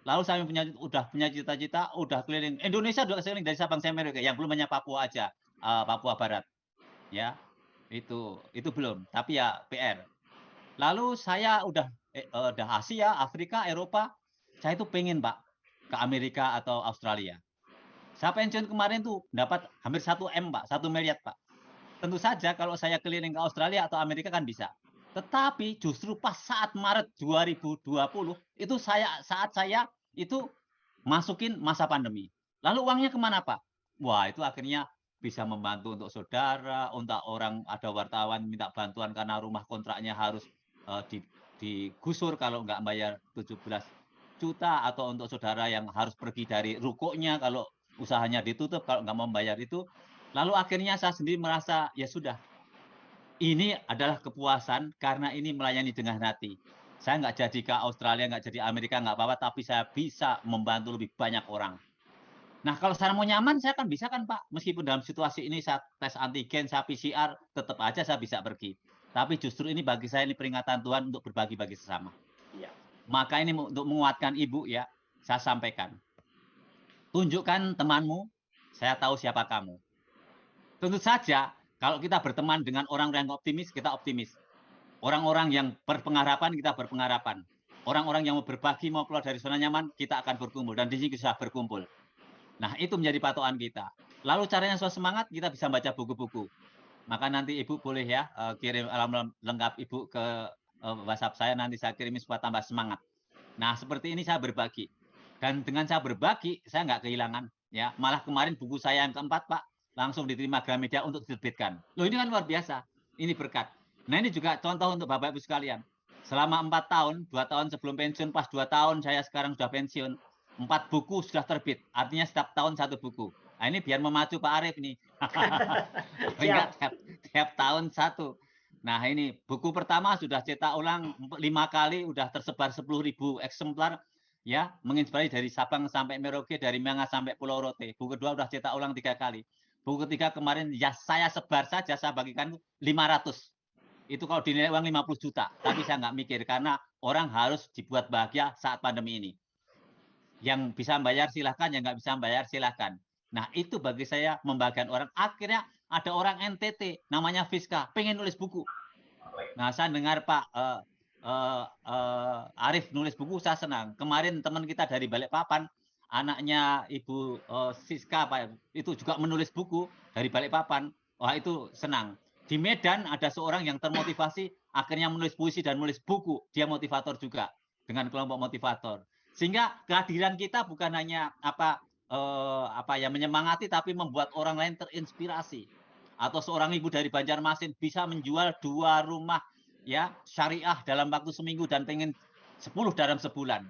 Lalu saya udah punya cita-cita, udah keliling Indonesia, udah keliling dari Sabang sampai Merauke, yang belum hanya Papua aja, Papua Barat. Ya, itu belum, tapi ya PR. Lalu saya udah Asia, Afrika, Eropa, saya itu pengen Pak ke Amerika atau Australia. Saya pensiun kemarin tuh dapat hampir 1 M, Pak, 1 miliar, Pak. Tentu saja kalau saya keliling ke Australia atau Amerika kan bisa. Tetapi justru pas saat Maret 2020 itu saat saya itu masukin masa pandemi. Lalu uangnya kemana, Pak? Wah, itu akhirnya bisa membantu untuk saudara, untuk orang ada wartawan minta bantuan karena rumah kontraknya harus digusur kalau nggak bayar 17 juta, atau untuk saudara yang harus pergi dari rukonya kalau usahanya ditutup kalau nggak mau bayar itu. Lalu akhirnya saya sendiri merasa ya sudah, ini adalah kepuasan karena ini melayani dengan hati. Saya nggak jadi ke Australia, nggak jadi Amerika, nggak apa-apa, tapi saya bisa membantu lebih banyak orang. Nah, kalau saya mau nyaman, saya kan bisa kan, Pak. Meskipun dalam situasi ini saya tes antigen, saya PCR, tetap aja saya bisa pergi. Tapi justru ini bagi saya ini peringatan Tuhan untuk berbagi bagi sesama. Ya. Maka ini untuk menguatkan Ibu ya, saya sampaikan. Tunjukkan temanmu, saya tahu siapa kamu. Tentu saja, kalau kita berteman dengan orang-orang yang optimis, kita optimis. Orang-orang yang berpengharapan, kita berpengharapan. Orang-orang yang mau berbagi, mau keluar dari zona nyaman, kita akan berkumpul. Dan di sini kita berkumpul. Nah, itu menjadi patokan kita. Lalu caranya supaya semangat, kita bisa baca buku-buku. Maka nanti Ibu boleh ya kirim alamat lengkap Ibu ke WhatsApp saya, nanti saya kirim supaya tambah semangat. Nah, seperti ini saya berbagi. Dan dengan saya berbagi, saya nggak kehilangan. Ya, malah kemarin buku saya yang keempat, Pak, langsung diterima Gramedia untuk diterbitkan. Loh, ini kan luar biasa. Ini berkat. Nah, ini juga contoh untuk Bapak Ibu sekalian. Selama 4 tahun, 2 tahun sebelum pensiun, pas 2 tahun saya sekarang sudah pensiun, 4 buku sudah terbit. Artinya setiap tahun 1 buku. Nah, ini biar memacu Pak Arief nih. tiap tahun 1. Nah, ini buku pertama sudah cetak ulang 5 kali, sudah tersebar 10.000 eksemplar. Ya, menginspirasi dari Sabang sampai Merauke, dari Manga sampai Pulau Rote. Buku kedua sudah cetak ulang 3 kali. Buku ketiga kemarin ya saya sebar saja, saya bagikan 500. Itu kalau dinilai uang 50 juta. Tapi saya nggak mikir, karena orang harus dibuat bahagia saat pandemi ini. Yang bisa bayar silahkan, yang nggak bisa bayar silahkan. Nah, itu bagi saya membagikan orang. Akhirnya ada orang NTT, namanya Fiska, pengen nulis buku. Nah, saya dengar Pak Arief nulis buku, saya senang. Kemarin teman kita dari Balikpapan, anaknya Ibu Siska, Pak, itu juga menulis buku dari Balikpapan. Wah, itu senang. Di Medan ada seorang yang termotivasi, akhirnya menulis puisi dan menulis buku. Dia motivator juga, dengan kelompok motivator. Sehingga kehadiran kita bukan hanya menyemangati, tapi membuat orang lain terinspirasi. Atau seorang ibu dari Banjarmasin bisa menjual 2 rumah ya syariah dalam waktu seminggu dan pengen 10 dalam sebulan.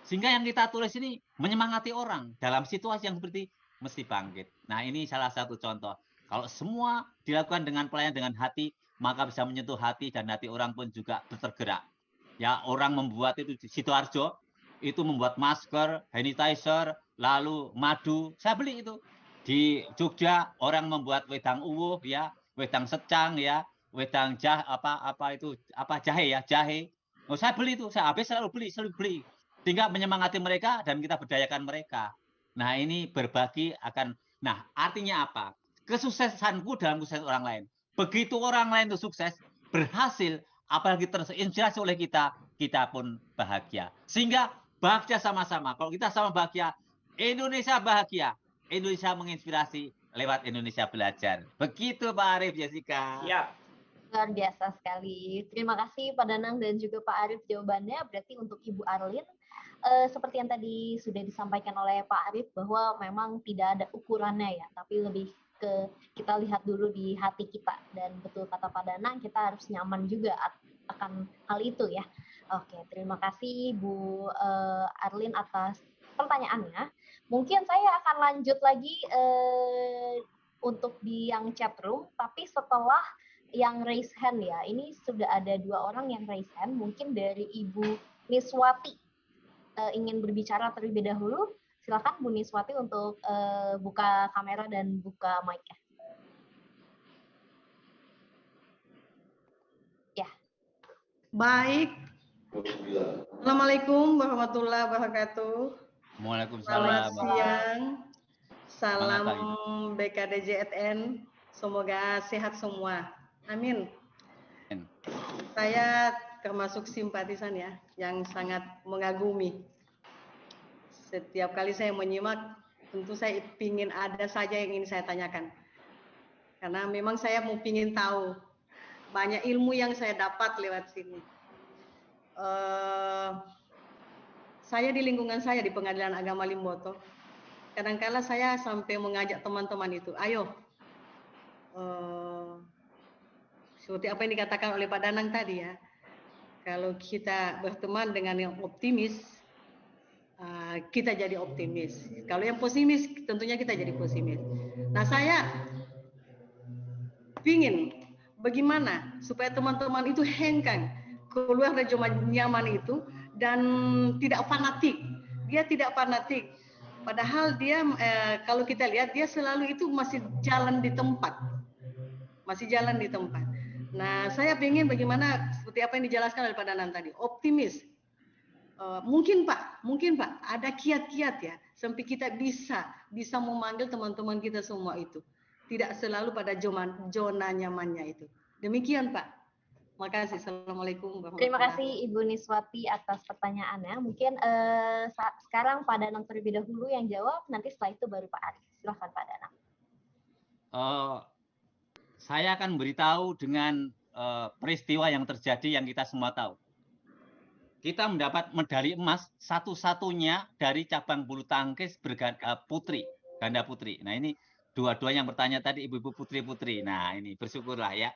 Sehingga yang kita tulis ini menyemangati orang dalam situasi yang seperti mesti bangkit. Nah, ini salah satu contoh. Kalau semua dilakukan dengan pelayanan dengan hati, maka bisa menyentuh hati dan hati orang pun juga tergerak. Ya, orang membuat itu di Sidoarjo, itu membuat masker, sanitizer, lalu madu. Saya beli itu. Di Jogja orang membuat wedang uwuh ya, wedang secang ya, wedang jahe ya, jahe. Oh, saya beli itu, saya habis selalu beli. Tinggal menyemangati mereka dan kita berdayakan mereka. Nah, ini berbagi akan, nah artinya apa? Kesuksesanku dalam sukses orang lain. Begitu orang lain itu sukses, berhasil, apalagi terinspirasi oleh kita, kita pun bahagia. Sehingga bahagia sama-sama. Kalau kita sama bahagia, Indonesia bahagia. Indonesia menginspirasi lewat Indonesia Belajar. Begitu Pak Arief, Jessica. Ya. Luar biasa sekali. Terima kasih Pak Danang dan juga Pak Arief jawabannya. Berarti untuk Ibu Arlin, seperti yang tadi sudah disampaikan oleh Pak Arief, bahwa memang tidak ada ukurannya ya, tapi lebih ke kita lihat dulu di hati kita. Dan betul kata Pak Danang, kita harus nyaman juga akan hal itu ya. Oke, terima kasih Bu Arlin atas pertanyaannya. Mungkin saya akan lanjut lagi untuk di yang chat room, tapi setelah yang raise hand ya, ini sudah ada 2 orang yang raise hand, mungkin dari Ibu Niswati ingin berbicara terlebih dahulu. Silakan Bu Niswati untuk buka kamera dan buka mic-nya. Ya. Baik. Assalamualaikum warahmatullahi wabarakatuh. Waalaikumsalam. Selamat siang. Salam BKDJTN. Semoga sehat semua. Amin. Saya termasuk simpatisan ya, yang sangat mengagumi. Setiap kali saya menyimak tentu saya ingin ada saja yang ingin saya tanyakan. Karena memang saya mau ingin tahu banyak ilmu yang saya dapat lewat sini. Saya di lingkungan saya di Pengadilan Agama Limboto, kadang-kala saya sampai mengajak teman-teman itu, ayo, seperti apa yang dikatakan oleh Pak Danang tadi ya, kalau kita berteman dengan yang optimis, kita jadi optimis. Kalau yang pesimis, tentunya kita jadi pesimis. Nah, saya ingin bagaimana supaya teman-teman itu hengkang keluar dari zona nyaman itu dan tidak fanatik. Dia tidak fanatik. Padahal dia kalau kita lihat dia selalu itu masih jalan di tempat. Masih jalan di tempat. Nah, saya ingin bagaimana seperti apa yang dijelaskan oleh Pak Danang tadi, optimis. Mungkin Pak ada kiat-kiat ya sampai kita bisa memanggil teman-teman kita semua itu. Tidak selalu pada zona nyamannya itu. Demikian Pak. Makasih. Assalamualaikum warahmatullahi Terima kasih Ibu Niswati atas pertanyaannya. Mungkin sekarang Pak Danang terlebih dahulu yang jawab, nanti setelah itu baru Pak Arif. Silahkan Pak Danang. Saya akan beritahu dengan peristiwa yang terjadi yang kita semua tahu. Kita mendapat medali emas satu-satunya dari cabang bulu tangkis putri, ganda putri. Nah ini dua-duanya yang bertanya tadi ibu-ibu putri-putri. Nah ini bersyukurlah ya.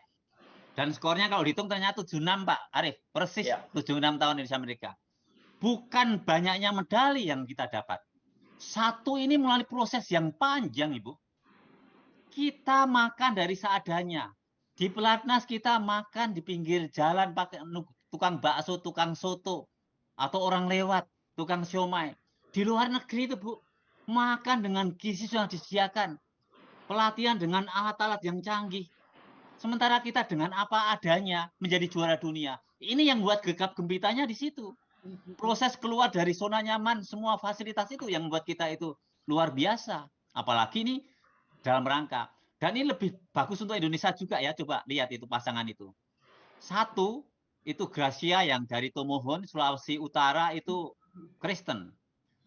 Dan skornya kalau dihitung ternyata 76 Pak Arif. Persis ya. 76 tahun Indonesia Merdeka. Bukan banyaknya medali yang kita dapat. Satu ini melalui proses yang panjang Ibu. Kita makan dari seadanya. Di pelatnas kita makan di pinggir jalan pakai tukang bakso, tukang soto. Atau orang lewat, tukang siomay. Di luar negeri itu Bu, makan dengan gizi sudah disediakan. Pelatihan dengan alat-alat yang canggih. Sementara kita dengan apa adanya menjadi juara dunia. Ini yang buat gegap gempitanya di situ. Proses keluar dari zona nyaman, semua fasilitas itu yang membuat kita itu luar biasa. Apalagi ini dalam rangka. Dan ini lebih bagus untuk Indonesia juga ya. Coba lihat itu pasangan itu. Satu, itu Gracia yang dari Tomohon, Sulawesi Utara itu Kristen.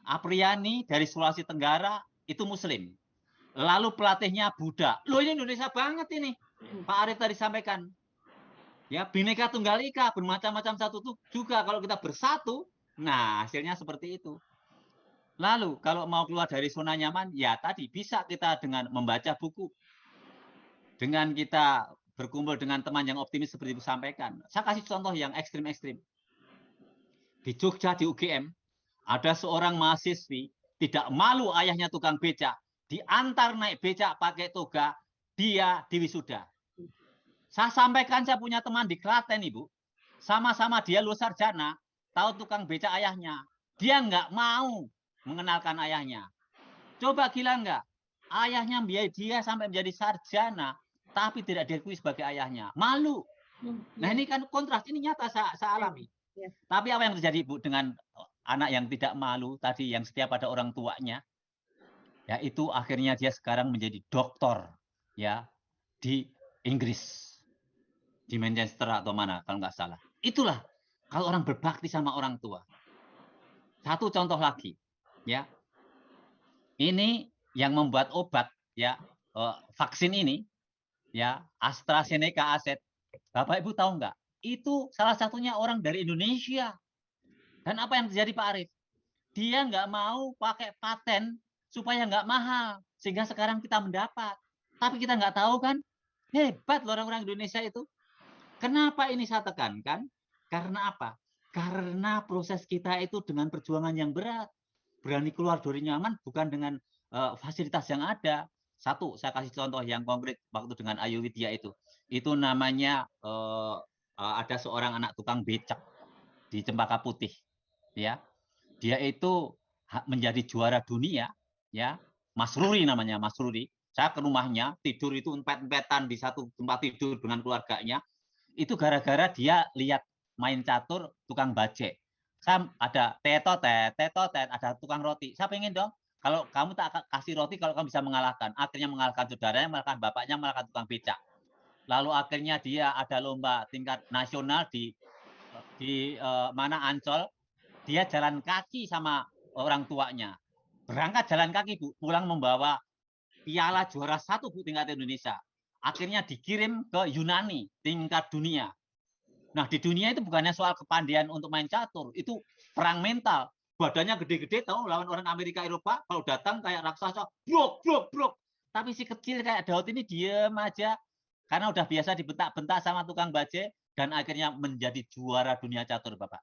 Apriani dari Sulawesi Tenggara itu Muslim. Lalu pelatihnya Buddha. Loh ini Indonesia banget ini. Pak Arif tadi sampaikan. Ya, Bhinneka Tunggal Ika, bermacam-macam satu tuh juga kalau kita bersatu, nah hasilnya seperti itu. Lalu kalau mau keluar dari zona nyaman, ya tadi bisa kita dengan membaca buku. Dengan kita berkumpul dengan teman yang optimis seperti itu sampaikan. Saya kasih contoh yang ekstrim-ekstrim. Di Jogja di UGM, ada seorang mahasiswi tidak malu ayahnya tukang becak, diantar naik becak pakai toga, dia diwisuda. Saya sampaikan saya punya teman di Klaten Ibu, sama-sama dia lulus sarjana, tahu tukang becak ayahnya, dia nggak mau mengenalkan ayahnya. Coba gila nggak? Ayahnya biaya dia sampai menjadi sarjana, tapi tidak diakui sebagai ayahnya. Malu. Nah ini kan kontras, ini nyata saya alami. Tapi apa yang terjadi Bu dengan anak yang tidak malu tadi, yang setia pada orang tuanya, ya itu akhirnya dia sekarang menjadi doktor ya di Inggris. Di Manchester atau mana kalau nggak salah. Itulah kalau orang berbakti sama orang tua. Satu contoh lagi, ya. Ini yang membuat obat, ya, vaksin ini, ya, AstraZeneca Aset. Bapak Ibu tahu nggak? Itu salah satunya orang dari Indonesia. Dan apa yang terjadi Pak Arif? Dia nggak mau pakai paten supaya nggak mahal, sehingga sekarang kita mendapat. Tapi kita nggak tahu kan? Hebat loh orang-orang Indonesia itu. Kenapa ini saya tekankan? Karena apa? Karena proses kita itu dengan perjuangan yang berat. Berani keluar dari nyaman bukan dengan fasilitas yang ada. Satu, saya kasih contoh yang konkret waktu dengan Ayu Widya itu. Itu namanya ada seorang anak tukang becak di Cempaka Putih. Ya, dia itu menjadi juara dunia. Ya, Mas Ruri namanya, Mas Ruri. Saya ke rumahnya, tidur itu empet-empetan di satu tempat tidur dengan keluarganya. Itu gara-gara dia lihat main catur tukang bajek. Saya ada tetotet, ada tukang roti. Saya pengen dong, kalau kamu tak kasih roti, kalau kamu bisa mengalahkan. Akhirnya mengalahkan saudaranya, mengalahkan bapaknya, mengalahkan tukang becak. Lalu akhirnya dia ada lomba tingkat nasional di mana Ancol. Dia jalan kaki sama orang tuanya. berangkat jalan kaki Bu, pulang membawa piala juara 1 Bu tingkat Indonesia. Akhirnya dikirim ke Yunani tingkat dunia. Nah di dunia itu bukannya soal kepandaian untuk main catur, itu perang mental. Badannya gede-gede, tahu lawan orang Amerika Eropa, kalau datang kayak raksasa, brok, brok, brok. Tapi si kecil kayak Daud ini diem aja, karena udah biasa dibentak-bentak sama tukang baje, dan akhirnya menjadi juara dunia catur, Bapak.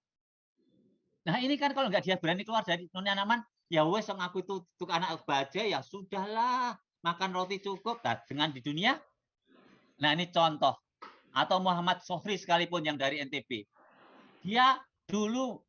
Nah ini kan kalau nggak dia berani keluar dari Nyonya Naman, ya wes aku itu tukang anak baje, ya sudahlah, makan roti cukup. Nah, dengan di dunia, nah ini contoh. Atau Muhammad Sohri sekalipun yang dari NTB. Dia dulu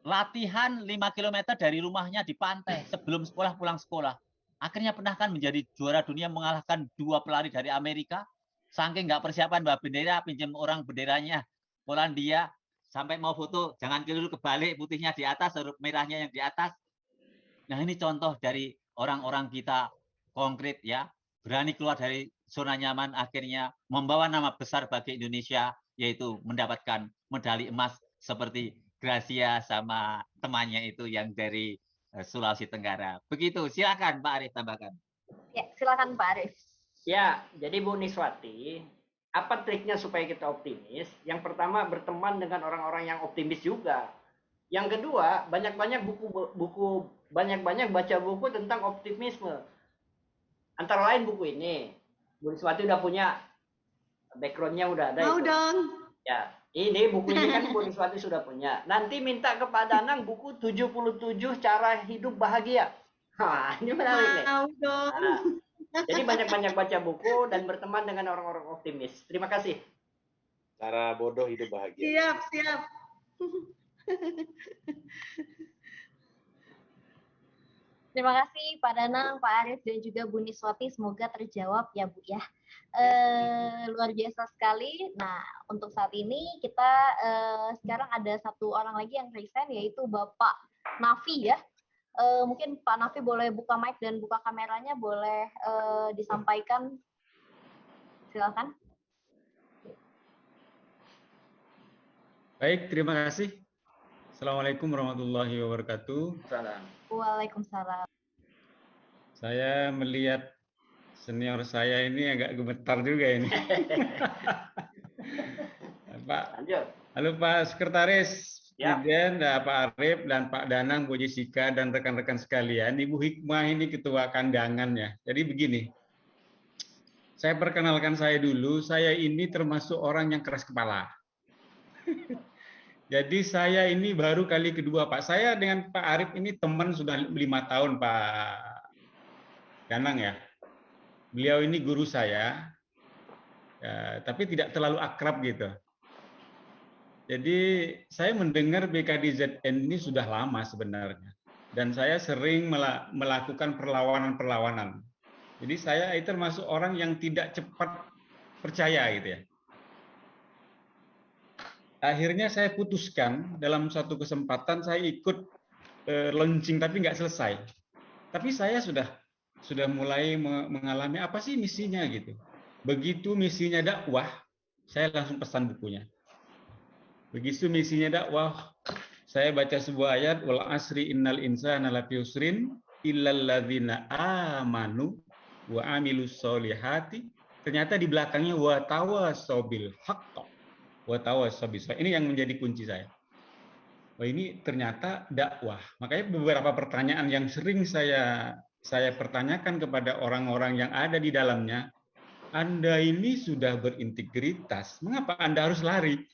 latihan 5 km dari rumahnya di pantai sebelum sekolah pulang sekolah. Akhirnya pernah kan menjadi juara dunia mengalahkan 2 pelari dari Amerika. Saking nggak persiapan bawa bendera, pinjam orang benderanya Polandia. Sampai mau foto, jangan keliru kebalik, putihnya di atas, huruf merahnya yang di atas. Nah ini contoh dari orang-orang kita konkret ya. Berani keluar dari zona nyaman, akhirnya membawa nama besar bagi Indonesia, yaitu mendapatkan medali emas seperti Gracia sama temannya itu yang dari Sulawesi Tenggara. Begitu, silakan Pak Arief tambahkan. Ya, silakan Pak Arief. Ya, jadi Bu Niswati, apa triknya supaya kita optimis? Yang pertama, berteman dengan orang-orang yang optimis juga. Yang kedua, banyak-banyak banyak-banyak baca buku tentang optimisme. Antara lain buku ini, Bu Niswati udah punya background-nya udah ada. Mau itu. dong. Ya, ini buku ini kan Bu Niswati sudah punya. Nanti minta ke Pak Danang buku 77 cara hidup bahagia. Nah, ini menarik nih. Mau dong. Nah, jadi banyak-banyak baca buku dan berteman dengan orang-orang optimis. Terima kasih. Cara bodoh hidup bahagia. Siap, siap. Terima kasih Pak Danang, Pak Arief, dan juga Bu Niswati. Semoga terjawab ya Bu ya. Luar biasa sekali. Nah, untuk saat ini kita sekarang ada satu orang lagi yang resign, yaitu Bapak Nafi ya. Mungkin Pak Nafi boleh buka mic dan buka kameranya, boleh disampaikan. Silakan. Baik, terima kasih. Assalamualaikum warahmatullahi wabarakatuh. Salam. Waalaikumsalam. Saya melihat senior saya ini agak gemetar juga ini. Pak, Lanjut. halo Pak Sekretaris Ya. Presiden, Pak Arief dan Pak Danang, Bu Jessica dan rekan-rekan sekalian. Ibu Hikmah ini ketua kandangan ya. Jadi begini, saya perkenalkan saya dulu. Saya ini termasuk orang yang keras kepala. Jadi saya ini baru kali kedua Pak. Saya dengan Pak Arief ini teman sudah 5 tahun Pak Danang ya. Beliau ini guru saya, ya, tapi tidak terlalu akrab gitu. Jadi saya mendengar BKDZN ini sudah lama sebenarnya. Dan saya sering melakukan perlawanan-perlawanan. Jadi saya itu termasuk orang yang tidak cepat percaya gitu ya. Akhirnya saya putuskan dalam suatu kesempatan saya ikut launching tapi nggak selesai. Tapi saya sudah mulai mengalami apa sih misinya gitu. Begitu misinya dakwah, saya langsung pesan bukunya. Begitu misinya dakwah, saya baca sebuah ayat, wal asri innal insana lafi khusrin illal ladzina amanu wa amilus solihati. Ternyata di belakangnya wa tawassaw bil haqq. Ini yang menjadi kunci saya. Wah, ini ternyata dakwah. Makanya beberapa pertanyaan yang sering saya pertanyakan kepada orang-orang yang ada di dalamnya, Anda ini sudah berintegritas, mengapa Anda harus lari?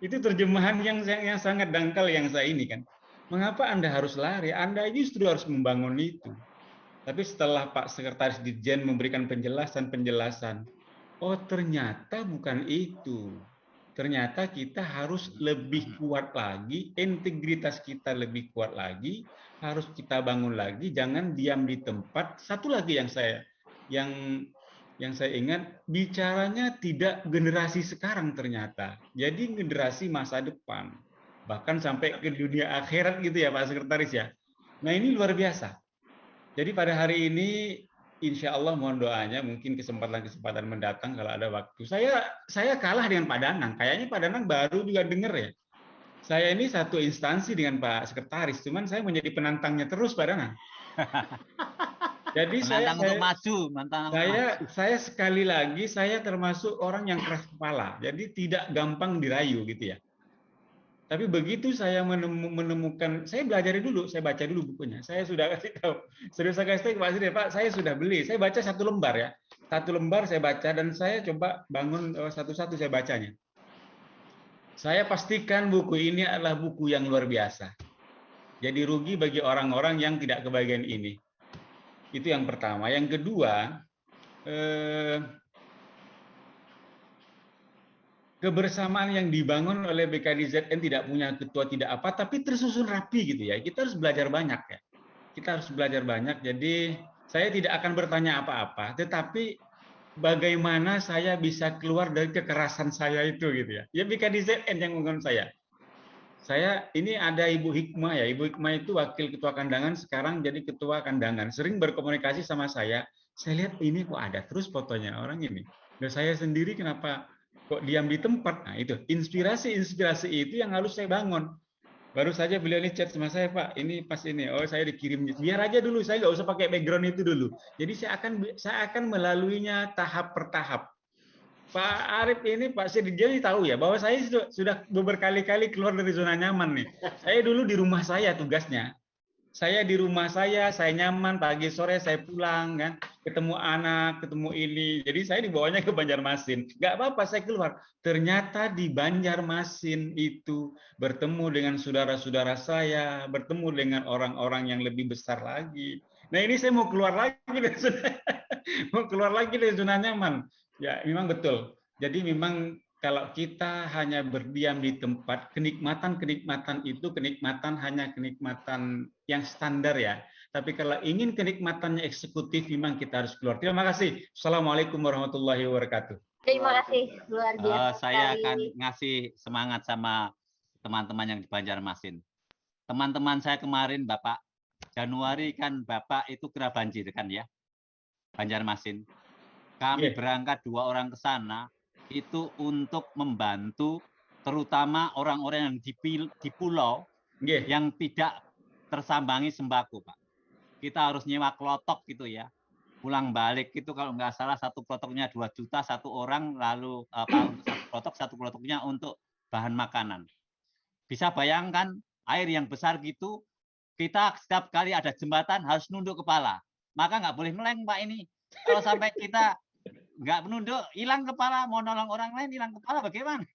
Itu terjemahan yang sangat dangkal yang saya ini kan. Mengapa Anda harus lari? Anda justru harus membangun itu. Tapi setelah Pak Sekretaris Dirjen memberikan penjelasan, oh ternyata bukan itu. Ternyata kita harus lebih kuat lagi, integritas kita lebih kuat lagi, harus kita bangun lagi, jangan diam di tempat. Satu lagi yang saya ingat, bicaranya tidak generasi sekarang ternyata, jadi generasi masa depan, bahkan sampai ke dunia akhirat gitu ya Pak Sekretaris ya. Nah ini luar biasa. Jadi pada hari ini insya Allah mohon doanya, mungkin kesempatan mendatang kalau ada waktu. Saya kalah dengan Pak Danang. Kayaknya Pak Danang baru juga dengar ya. Saya ini satu instansi dengan Pak Sekretaris, cuman saya menjadi penantangnya terus Pak Danang. Jadi Menantang untuk maju, menantang untuk maju. saya sekali lagi saya termasuk orang yang keras kepala. Jadi tidak gampang dirayu gitu ya. Tapi begitu saya menemukan, saya belajar dulu, saya baca dulu bukunya. Saya sudah kasih tahu. Serius saya kasih tahu Pak Sri, Pak, saya sudah beli. Saya baca 1 lembar ya. 1 lembar saya baca dan saya coba bangun satu-satu saya bacanya. Saya pastikan buku ini adalah buku yang luar biasa. Jadi rugi bagi orang-orang yang tidak kebagian ini. Itu yang pertama. Yang kedua, kebersamaan yang dibangun oleh BKDZN tidak punya ketua tidak apa, tapi tersusun rapi gitu ya. Kita harus belajar banyak ya. Kita harus belajar banyak. Jadi saya tidak akan bertanya apa-apa, tetapi bagaimana saya bisa keluar dari kekerasan saya itu gitu ya. Ya BKDZN yang membangun saya. Saya ini ada Ibu Hikmah ya. Ibu Hikmah itu wakil ketua kandangan, sekarang jadi ketua kandangan. Sering berkomunikasi sama saya. Saya lihat ini kok ada terus fotonya orang ini. Dan saya sendiri kenapa kok diam di tempat? Nah itu inspirasi itu yang harus saya bangun. Baru saja beliau ini chat sama saya, Pak, ini pas ini, oh saya dikirim, biar aja dulu, saya nggak usah pakai background itu dulu. Jadi saya akan melaluinya tahap per tahap. Pak Arif ini, Pak Sirdian ini tahu ya, bahwa saya sudah berkali-kali keluar dari zona nyaman nih. Saya dulu di rumah saya tugasnya. Saya di rumah saya nyaman, pagi sore saya pulang kan, ketemu anak, ketemu ini. Jadi saya dibawanya ke Banjarmasin. Nggak apa-apa saya keluar. Ternyata di Banjarmasin itu bertemu dengan saudara-saudara saya, bertemu dengan orang-orang yang lebih besar lagi. Nah ini saya mau keluar lagi dari zona nyaman. Ya memang betul. Jadi memang kalau kita hanya berdiam di tempat, kenikmatan itu hanya kenikmatan yang standar ya. Tapi kalau ingin kenikmatannya eksekutif, memang kita harus keluar. Terima kasih. Assalamualaikum warahmatullahi wabarakatuh. Terima kasih, luar biasa. Saya akan ngasih semangat sama teman-teman yang di Banjarmasin. Teman-teman saya kemarin, Bapak, Januari kan Bapak itu kena banjir kan ya, Banjarmasin. Kami berangkat 2 orang ke sana itu untuk membantu terutama orang-orang yang di pulau yang tidak tersambangi sembako, Pak. Kita harus nyewa klotok gitu ya. Pulang balik itu kalau nggak salah 1 klotoknya 2 juta 1 orang, lalu untuk 1 klotoknya untuk bahan makanan. Bisa bayangkan air yang besar gitu, kita setiap kali ada jembatan harus nunduk kepala. Maka nggak boleh meleng, Pak, ini. Kalau sampai kita nggak menunduk, hilang kepala, mau nolong orang lain, hilang kepala, bagaimana?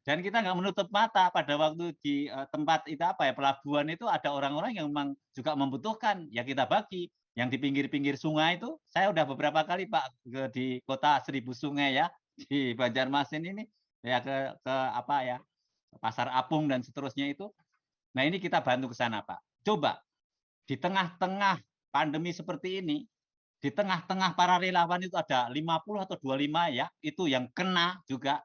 Dan kita nggak menutup mata pada waktu di tempat itu apa ya, pelabuhan itu ada orang-orang yang memang juga membutuhkan, ya kita bagi. Yang di pinggir-pinggir sungai itu, saya udah beberapa kali Pak di kota 1000 sungai ya, di Banjarmasin ini, ya ke apa ya, Pasar Apung dan seterusnya itu. Nah ini kita bantu ke sana Pak. Coba di tengah-tengah pandemi seperti ini, di tengah-tengah para relawan itu ada 50 atau 25 ya, itu yang kena juga.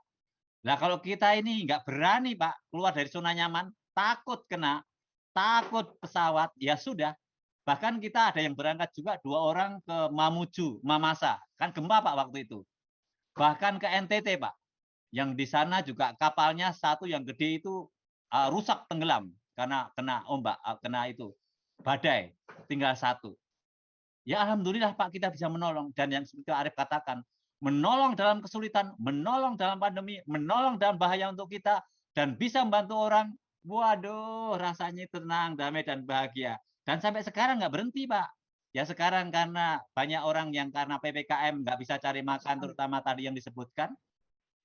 Nah kalau kita ini nggak berani Pak keluar dari zona nyaman, takut kena, takut pesawat, ya sudah. Bahkan kita ada yang berangkat juga 2 orang ke Mamuju, Mamasa, kan gempa Pak waktu itu. Bahkan ke NTT Pak, yang di sana juga kapalnya satu yang gede itu rusak tenggelam karena kena ombak, kena itu badai, tinggal 1. Ya alhamdulillah Pak kita bisa menolong, dan yang seperti Arif katakan, menolong dalam kesulitan, menolong dalam pandemi, menolong dalam bahaya untuk kita, dan bisa membantu orang, waduh rasanya tenang, damai, dan bahagia. Dan sampai sekarang nggak berhenti Pak. Ya sekarang karena banyak orang yang karena PPKM nggak bisa cari makan, terutama tadi yang disebutkan,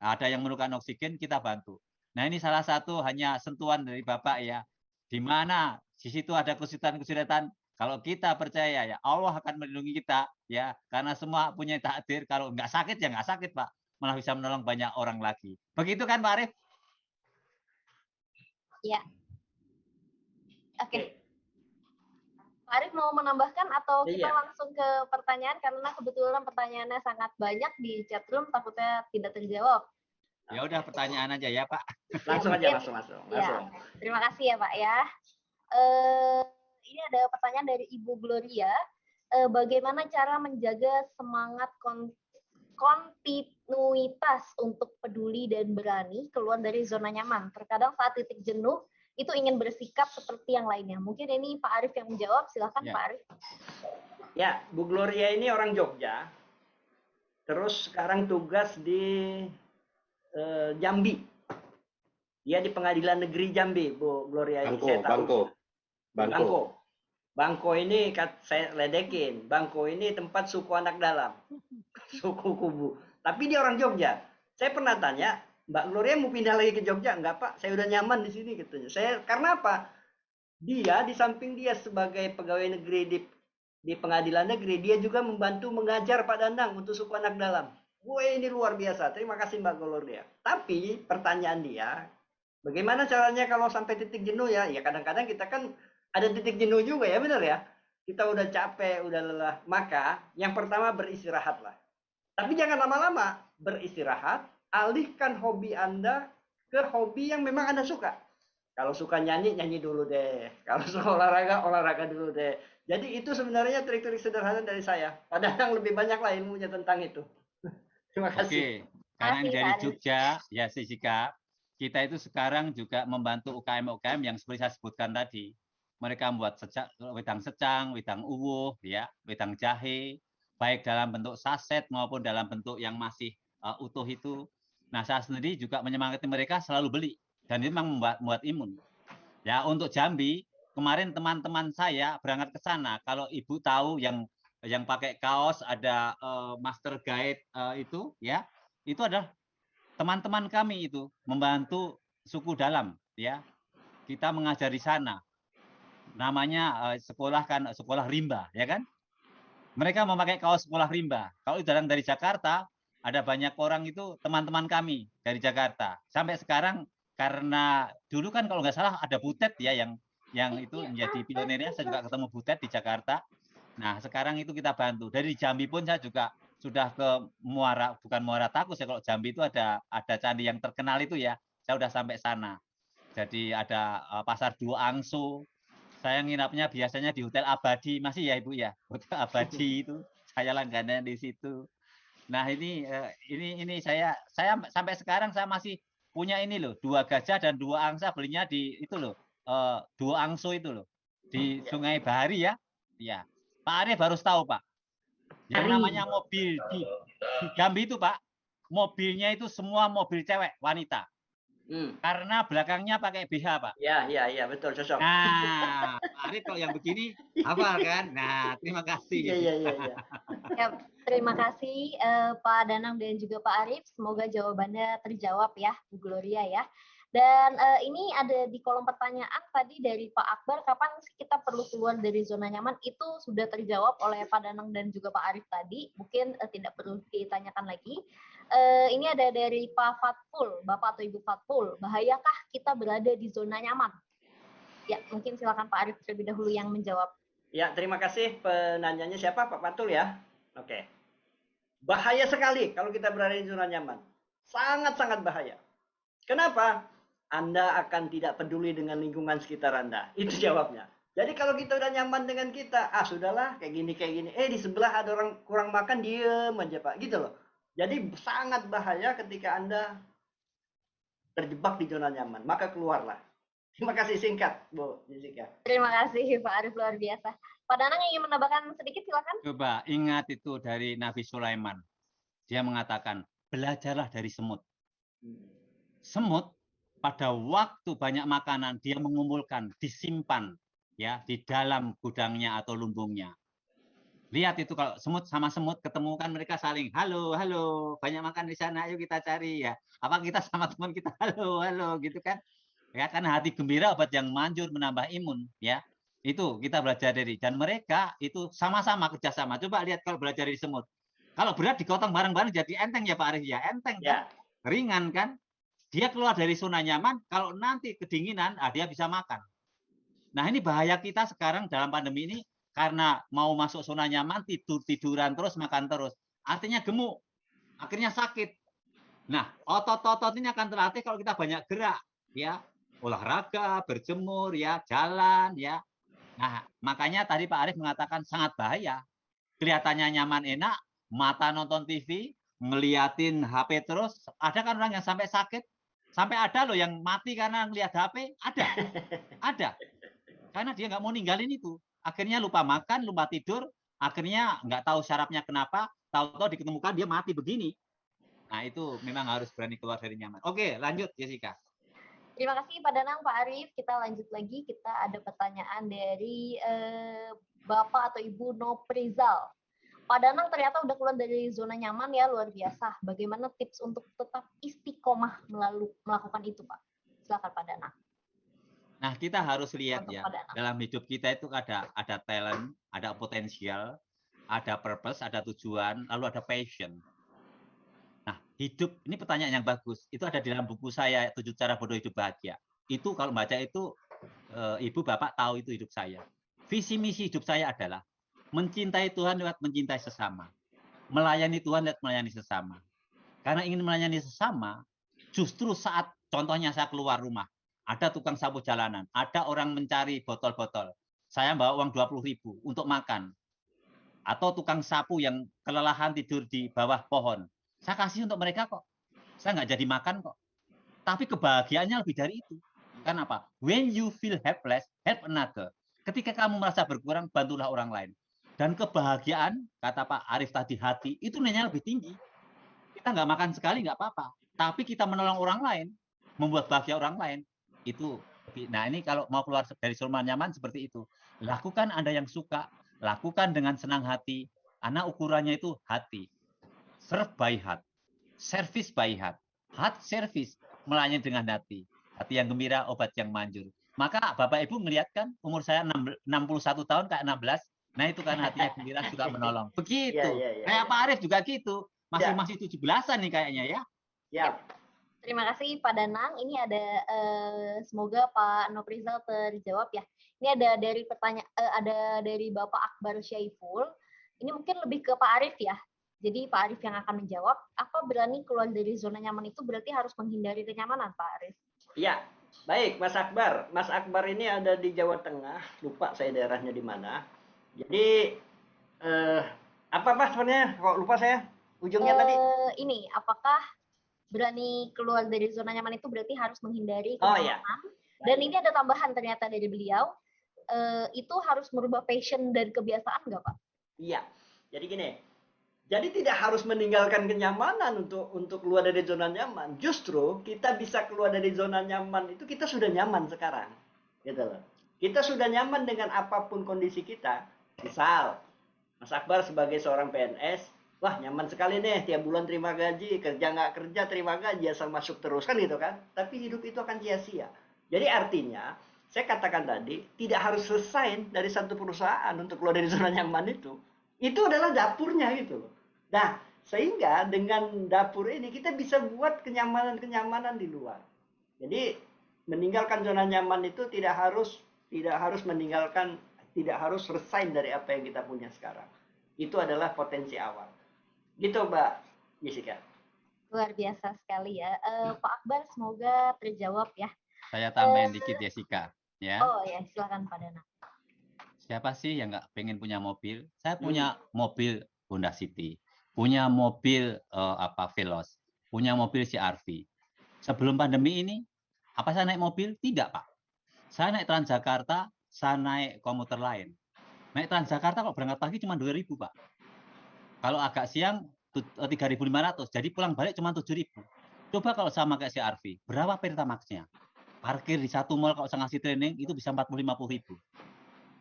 ada yang memerlukan oksigen, kita bantu. Nah ini salah satu hanya sentuhan dari Bapak ya, di mana di situ ada kesulitan-kesulitan. Kalau kita percaya ya Allah akan melindungi kita ya, karena semua punya takdir. Kalau nggak sakit ya nggak sakit Pak, malah bisa menolong banyak orang lagi. Begitu kan Pak Arif? Ya. Oke. Pak Arif mau menambahkan atau kita langsung ke pertanyaan, karena kebetulan pertanyaannya sangat banyak di chat room, takutnya tidak terjawab. Ya udah pertanyaan aja ya Pak. Langsung aja, langsung. Ya. Terima kasih ya Pak ya. Ini ada pertanyaan dari Ibu Gloria. Bagaimana cara menjaga semangat kontinuitas untuk peduli dan berani keluar dari zona nyaman? Terkadang saat titik jenuh itu ingin bersikap seperti yang lainnya? Mungkin ini Pak Arief yang menjawab, silakan Ya. Pak Arief. Ya, Bu Gloria ini orang Jogja. Terus sekarang tugas di Jambi. Dia di Pengadilan Negeri Jambi, Bu Gloria ini. Saya tahu. Bangko ini saya ledekin. Bangko ini tempat suku anak dalam. Suku Kubu. Tapi dia orang Jogja. Saya pernah tanya, Mbak Gloria mau pindah lagi ke Jogja? Enggak, Pak. Saya udah nyaman di sini katanya. Karena apa? Dia di samping dia sebagai pegawai negeri di pengadilan negeri, dia juga membantu mengajar Pak Danang untuk suku anak dalam. Wah, ini luar biasa. Terima kasih Mbak Gloria. Tapi pertanyaan dia, bagaimana caranya kalau sampai titik jenuh ya? Ya kadang-kadang kita kan ada titik jenuh juga ya, benar ya? Kita udah capek, udah lelah. Maka yang pertama beristirahatlah. Tapi jangan lama-lama. Beristirahat, alihkan hobi Anda ke hobi yang memang Anda suka. Kalau suka nyanyi, nyanyi dulu deh. Kalau suka olahraga, olahraga dulu deh. Jadi itu sebenarnya trik-trik sederhana dari saya. Padahal lebih banyak lah ilmunya tentang itu. Terima kasih. Oke, karena dari Jogja, ya Jessica, kita itu sekarang juga membantu UKM-UKM yang seperti saya sebutkan tadi. Mereka membuat wedang secang, wedang uwuh, ya, wedang jahe, baik dalam bentuk saset maupun dalam bentuk yang masih utuh itu. Nah, saya sendiri juga menyemangati mereka selalu beli. Dan itu memang membuat imun. Ya, untuk Jambi, kemarin teman-teman saya berangkat ke sana. Kalau Ibu tahu yang pakai kaos ada master guide itu, ya, itu adalah teman-teman kami itu membantu suku dalam, ya. Kita mengajar di sana. Namanya sekolah rimba, ya kan? Mereka memakai kaos sekolah rimba. Kalau datang dari Jakarta, ada banyak orang itu teman-teman kami dari Jakarta. Sampai sekarang karena dulu kan kalau nggak salah ada Butet ya yang itu menjadi pionirnya. Saya juga ketemu Butet di Jakarta. Nah sekarang itu kita bantu. Dari Jambi pun saya juga sudah ke Muara, bukan Muara Takus ya, kalau Jambi itu ada candi yang terkenal itu ya. Saya sudah sampai sana. Jadi ada Pasar Dua Angso. Saya nginapnya biasanya di Hotel Abadi, masih ya Ibu ya, Hotel Abadi itu saya langganan di situ. Nah ini saya sampai sekarang saya masih punya ini loh, 2 gajah dan 2 angsa, belinya di itu loh, 2 angso itu loh, di Sungai Bahari ya. Ya, Pak Arief harus tahu Pak, yang namanya mobil di Jambi itu Pak, mobilnya itu semua mobil cewek, wanita. Karena belakangnya pakai BH, Pak. Ya, betul, cocok. Nah, Pak Arief kalau yang begini hafal kan? Nah, terima kasih. Iya. Ya, terima kasih Pak Danang dan juga Pak Arief. Semoga jawabannya terjawab ya, Bu Gloria ya. Dan ini ada di kolom pertanyaan tadi dari Pak Akbar, kapan sih kita perlu keluar dari zona nyaman? Itu sudah terjawab oleh Pak Danang dan juga Pak Arief tadi. Mungkin tidak perlu ditanyakan lagi. Ini ada dari Pak Fatful, Bapak atau Ibu Fatful. Bahayakah kita berada di zona nyaman? Ya, mungkin silakan Pak Arief terlebih dahulu yang menjawab. Ya, terima kasih penanyanya siapa? Pak Fatul ya? Oke. Bahaya sekali kalau kita berada di zona nyaman. Sangat-sangat bahaya. Kenapa? Anda akan tidak peduli dengan lingkungan sekitar Anda. Itu jawabnya. Jadi kalau kita udah nyaman dengan kita, sudahlah kayak gini. Di sebelah ada orang kurang makan, diem aja Pak. Gitu loh. Jadi sangat bahaya ketika Anda terjebak di zona nyaman. Maka keluarlah. Terima kasih, singkat, Bu Jessica. Terima kasih Pak Arief, luar biasa. Pak Danang ingin menambahkan sedikit, silakan. Coba ingat itu dari Nabi Sulaiman. Dia mengatakan, belajarlah dari semut. Semut pada waktu banyak makanan dia mengumpulkan, disimpan ya di dalam gudangnya atau lumbungnya. Lihat itu kalau semut sama semut ketemu kan mereka saling halo banyak makan di sana, ayo kita cari ya. Apa kita sama teman kita halo gitu kan? Ya karena hati gembira obat yang manjur, menambah imun ya. Itu kita belajar dari, dan mereka itu sama-sama kerjasama. Coba lihat kalau belajar dari semut. Kalau berat digotong bareng-bareng jadi enteng ya Pak Arief ya, enteng kan? Ringan kan? Dia keluar dari zona nyaman, kalau nanti kedinginan, dia bisa makan. Nah ini bahaya kita sekarang dalam pandemi ini, karena mau masuk zona nyaman, tiduran terus, makan terus. Artinya gemuk, akhirnya sakit. Nah otot-otot ini akan terlatih kalau kita banyak gerak, ya, olahraga, berjemur, ya, jalan, ya. Nah makanya tadi Pak Arief mengatakan sangat bahaya. Kelihatannya nyaman enak, mata nonton TV, ngeliatin HP terus. Ada kan orang yang sampai sakit Sampai ada loh yang mati karena ngelihat HP, ada. Karena dia nggak mau ninggalin itu. Akhirnya lupa makan, lupa tidur, akhirnya nggak tahu syarafnya kenapa, tahu-tahu diketemukan dia mati begini. Nah itu memang harus berani keluar dari nyaman. Oke, lanjut Jessica. Terima kasih Pak Danang, Pak Arif. Kita lanjut lagi. Kita ada pertanyaan dari Bapak atau Ibu Noprizal. Pak Danang ternyata udah keluar dari zona nyaman ya, luar biasa. Bagaimana tips untuk tetap istiqomah melakukan itu, Pak? Silakan Pak Danang. Nah, kita harus lihat Untuk ya, Pak Danang. dalam hidup kita itu ada talent, ada potensial, ada purpose, ada tujuan, lalu ada passion. Nah, hidup, ini pertanyaan yang bagus. Itu ada di dalam buku saya, 7 Cara Bodoh Hidup Bahagia. Itu kalau baca itu, Ibu, Bapak tahu itu hidup saya. Visi misi hidup saya adalah mencintai Tuhan lewat mencintai sesama. Melayani Tuhan lewat melayani sesama. Karena ingin melayani sesama, justru saat contohnya saya keluar rumah, ada tukang sapu jalanan, ada orang mencari botol-botol. Saya bawa uang 20.000 untuk makan. Atau tukang sapu yang kelelahan tidur di bawah pohon. Saya kasih untuk mereka kok. Saya nggak jadi makan kok. Tapi kebahagiaannya lebih dari itu. Kenapa? When you feel helpless, help another. Ketika kamu merasa berkurang, bantulah orang lain. Dan kebahagiaan, kata Pak Arif tadi, hati, itu nilainya lebih tinggi. Kita nggak makan sekali, nggak apa-apa. Tapi kita menolong orang lain, membuat bahagia orang lain, itu. Nah ini kalau mau keluar dari zona nyaman seperti itu. Lakukan Anda yang suka, lakukan dengan senang hati, karena ukurannya itu hati. Serve by heart, service by heart. Heart service, melayani dengan hati. Hati yang gembira, obat yang manjur. Maka Bapak Ibu melihat kan, umur saya 61 tahun kayak 16, nah itu kan hatinya gembira juga menolong. Begitu. Kayak Pak Arif juga gitu. Masih 17-an nih kayaknya ya. Ya. Terima kasih Pak Danang. Ini ada semoga Pak Noprizal terjawab ya. Ini ada dari ada dari Bapak Akbar Syaiful. Ini mungkin lebih ke Pak Arif ya. Jadi Pak Arif yang akan menjawab. Apa berani keluar dari zona nyaman itu berarti harus menghindari kenyamanan Pak Arif? Ya, baik Mas Akbar. Mas Akbar ini ada di Jawa Tengah. Lupa saya daerahnya di mana. Jadi apa sebenarnya? Kok lupa saya ujungnya tadi? Ini apakah berani keluar dari zona nyaman itu berarti harus menghindari Oh kenyamanan? ya. Dan ini ada tambahan ternyata dari beliau, itu harus merubah passion dan kebiasaan nggak Pak? Iya. Jadi gini. Jadi tidak harus meninggalkan kenyamanan untuk keluar dari zona nyaman. Justru kita bisa keluar dari zona nyaman itu kita sudah nyaman sekarang, gitu loh. Kita sudah nyaman dengan apapun kondisi kita. Misal, Mas Akbar sebagai seorang PNS, wah nyaman sekali nih, tiap bulan terima gaji, kerja nggak kerja terima gaji, asal masuk terus kan gitu kan. Tapi hidup itu akan sia-sia. Jadi artinya, saya katakan tadi, tidak harus resign dari satu perusahaan untuk keluar dari zona nyaman itu. Itu adalah dapurnya gitu loh. Nah, sehingga dengan dapur ini kita bisa buat kenyamanan-kenyamanan di luar. Jadi meninggalkan zona nyaman itu tidak harus resign dari apa yang kita punya sekarang. Itu adalah potensi awal. Gitu Mbak Jessica. Luar biasa sekali ya. Pak Akbar semoga terjawab ya. Saya tambahin dikit Jessica. Ya. Oh ya, silakan Pak Danang. Siapa sih yang nggak pengen punya mobil? Saya punya mobil Honda City, punya mobil Veloz, punya mobil CR-V. Sebelum pandemi ini, apa saya naik mobil? Tidak, Pak. Saya naik Transjakarta, saya naik komuter lain. Naik Transjakarta kok berangkat pagi cuma 2.000, Pak. Kalau agak siang 3.500, jadi pulang balik cuma 7.000. Coba kalau sama kayak CR-V, berapa Pertamax-nya? Parkir di satu mall kalau saya ngasih training itu bisa 40-50.000.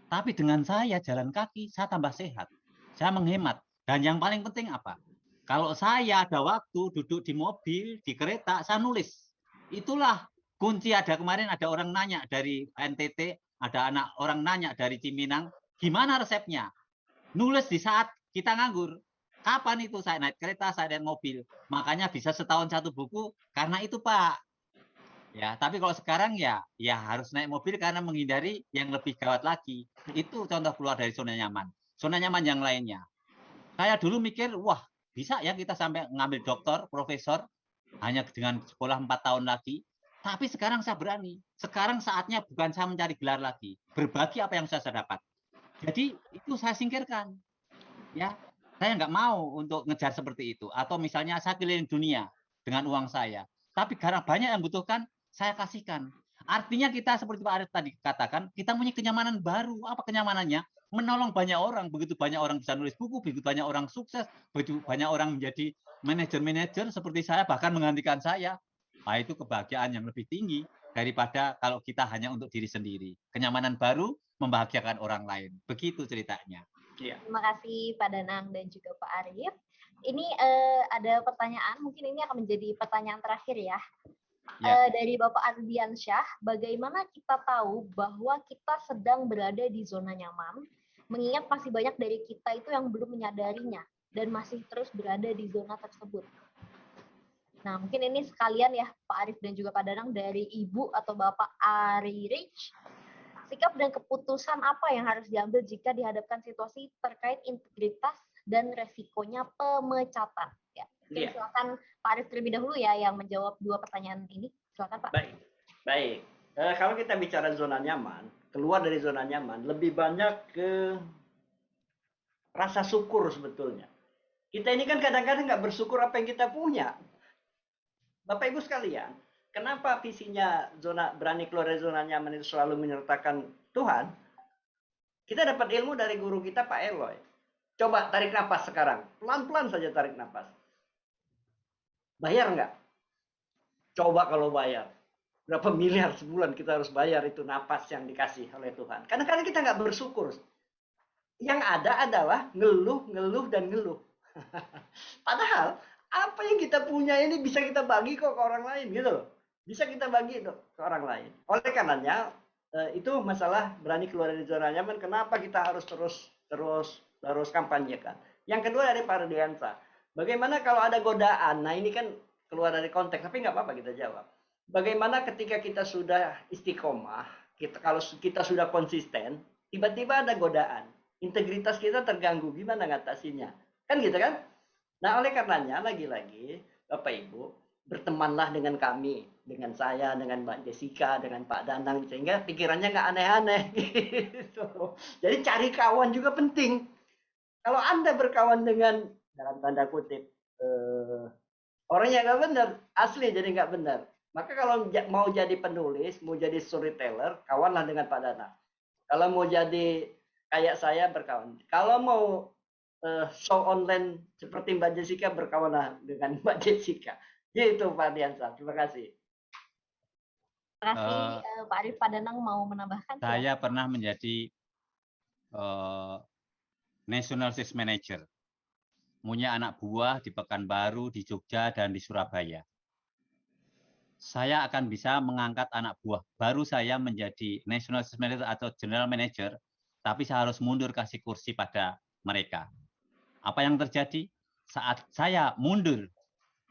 Tapi dengan saya jalan kaki, saya tambah sehat. Saya menghemat. Dan yang paling penting apa? Kalau saya ada waktu duduk di mobil, di kereta, saya nulis. Itulah kunci. Kemarin ada orang nanya dari NTT, ada orang nanya dari Ciminang, gimana resepnya? Nulis di saat kita nganggur. Kapan itu saya naik kereta, saya naik mobil. Makanya bisa setahun satu buku, karena itu Pak. Ya, tapi kalau sekarang ya harus naik mobil karena menghindari yang lebih gawat lagi. Itu contoh keluar dari zona nyaman. Zona nyaman yang lainnya. Saya dulu mikir, wah bisa ya kita sampai ngambil doktor, profesor, hanya dengan sekolah 4 tahun lagi. Tapi sekarang saya berani. Sekarang saatnya bukan saya mencari gelar lagi. Berbagi apa yang saya dapat. Jadi itu saya singkirkan. Ya, saya nggak mau untuk ngejar seperti itu. Atau misalnya saya keliling dunia dengan uang saya. Tapi karena banyak yang butuhkan, saya kasihkan. Artinya kita seperti Pak Arief tadi katakan, kita punya kenyamanan baru. Apa kenyamanannya? Menolong banyak orang. Begitu banyak orang bisa nulis buku, begitu banyak orang sukses, begitu banyak orang menjadi manajer-manajer seperti saya, bahkan menggantikan saya. Nah, itu kebahagiaan yang lebih tinggi daripada kalau kita hanya untuk diri sendiri. Kenyamanan baru membahagiakan orang lain. Begitu ceritanya. Iya. Terima kasih Pak Danang dan juga Pak Arief. Ini ada pertanyaan, mungkin ini akan menjadi pertanyaan terakhir ya. Dari Bapak Ardiansyah, bagaimana kita tahu bahwa kita sedang berada di zona nyaman, mengingat masih banyak dari kita itu yang belum menyadarinya dan masih terus berada di zona tersebut. Nah, mungkin ini sekalian ya Pak Arief dan juga Pak Danang, dari Ibu atau Bapak Ari Rich, sikap dan keputusan apa yang harus diambil jika dihadapkan situasi terkait integritas dan resikonya pemecatan? Ya, mungkin silakan Pak Arief terlebih dahulu ya yang menjawab dua pertanyaan ini. Silakan Pak. Baik. Kalau kita bicara zona nyaman, keluar dari zona nyaman, lebih banyak ke rasa syukur sebetulnya. Kita ini kan kadang-kadang nggak bersyukur apa yang kita punya. Bapak Ibu sekalian, kenapa visinya berani keluar dari zona nyaman itu selalu menyertakan Tuhan? Kita dapat ilmu dari guru kita Pak Eloy. Coba tarik nafas sekarang. Pelan-pelan saja tarik nafas. Bayar nggak? Coba kalau bayar. Berapa miliar sebulan kita harus bayar itu nafas yang dikasih oleh Tuhan. Kadang-kadang kita nggak bersyukur. Yang ada adalah ngeluh, ngeluh, dan ngeluh. Padahal apa yang kita punya ini bisa kita bagi kok ke orang lain gitu loh. Bisa kita bagi ke orang lain. Oleh karenanya itu masalah berani keluar dari zona nyaman. Kenapa kita harus terus kampanyekan? Yang kedua dari Pak Ardiansyah, bagaimana kalau ada godaan? Nah ini kan keluar dari konteks, tapi nggak apa-apa kita jawab. Bagaimana ketika kita sudah istiqomah, kalau kita sudah konsisten, tiba-tiba ada godaan, integritas kita terganggu, gimana ngatasinya? Kan gitu kan? Nah oleh karenanya lagi-lagi Bapak Ibu bertemanlah dengan kami, dengan saya, dengan Mbak Jessica, dengan Pak Danang, sehingga pikirannya nggak aneh-aneh. Gitu. Jadi cari kawan juga penting. Kalau Anda berkawan dengan dalam tanda kutip orang yang nggak benar, asli jadi nggak benar. Maka kalau mau jadi penulis, mau jadi storyteller, kawanlah dengan Pak Danang. Kalau mau jadi kayak saya, berkawan. Kalau mau show online seperti Mbak Jessica, berkawanlah dengan Mbak Jessica. Gitu Pak Ardiansyah. Terima kasih. Terima kasih Pak Arief. Pak Danang mau menambahkan? Saya pernah menjadi National Sales Manager. Punya anak buah di Pekanbaru, di Jogja, dan di Surabaya. Saya akan bisa mengangkat anak buah. Baru saya menjadi National Sales Manager atau General Manager, tapi saya harus mundur kasih kursi pada mereka. Apa yang terjadi? Saat saya mundur,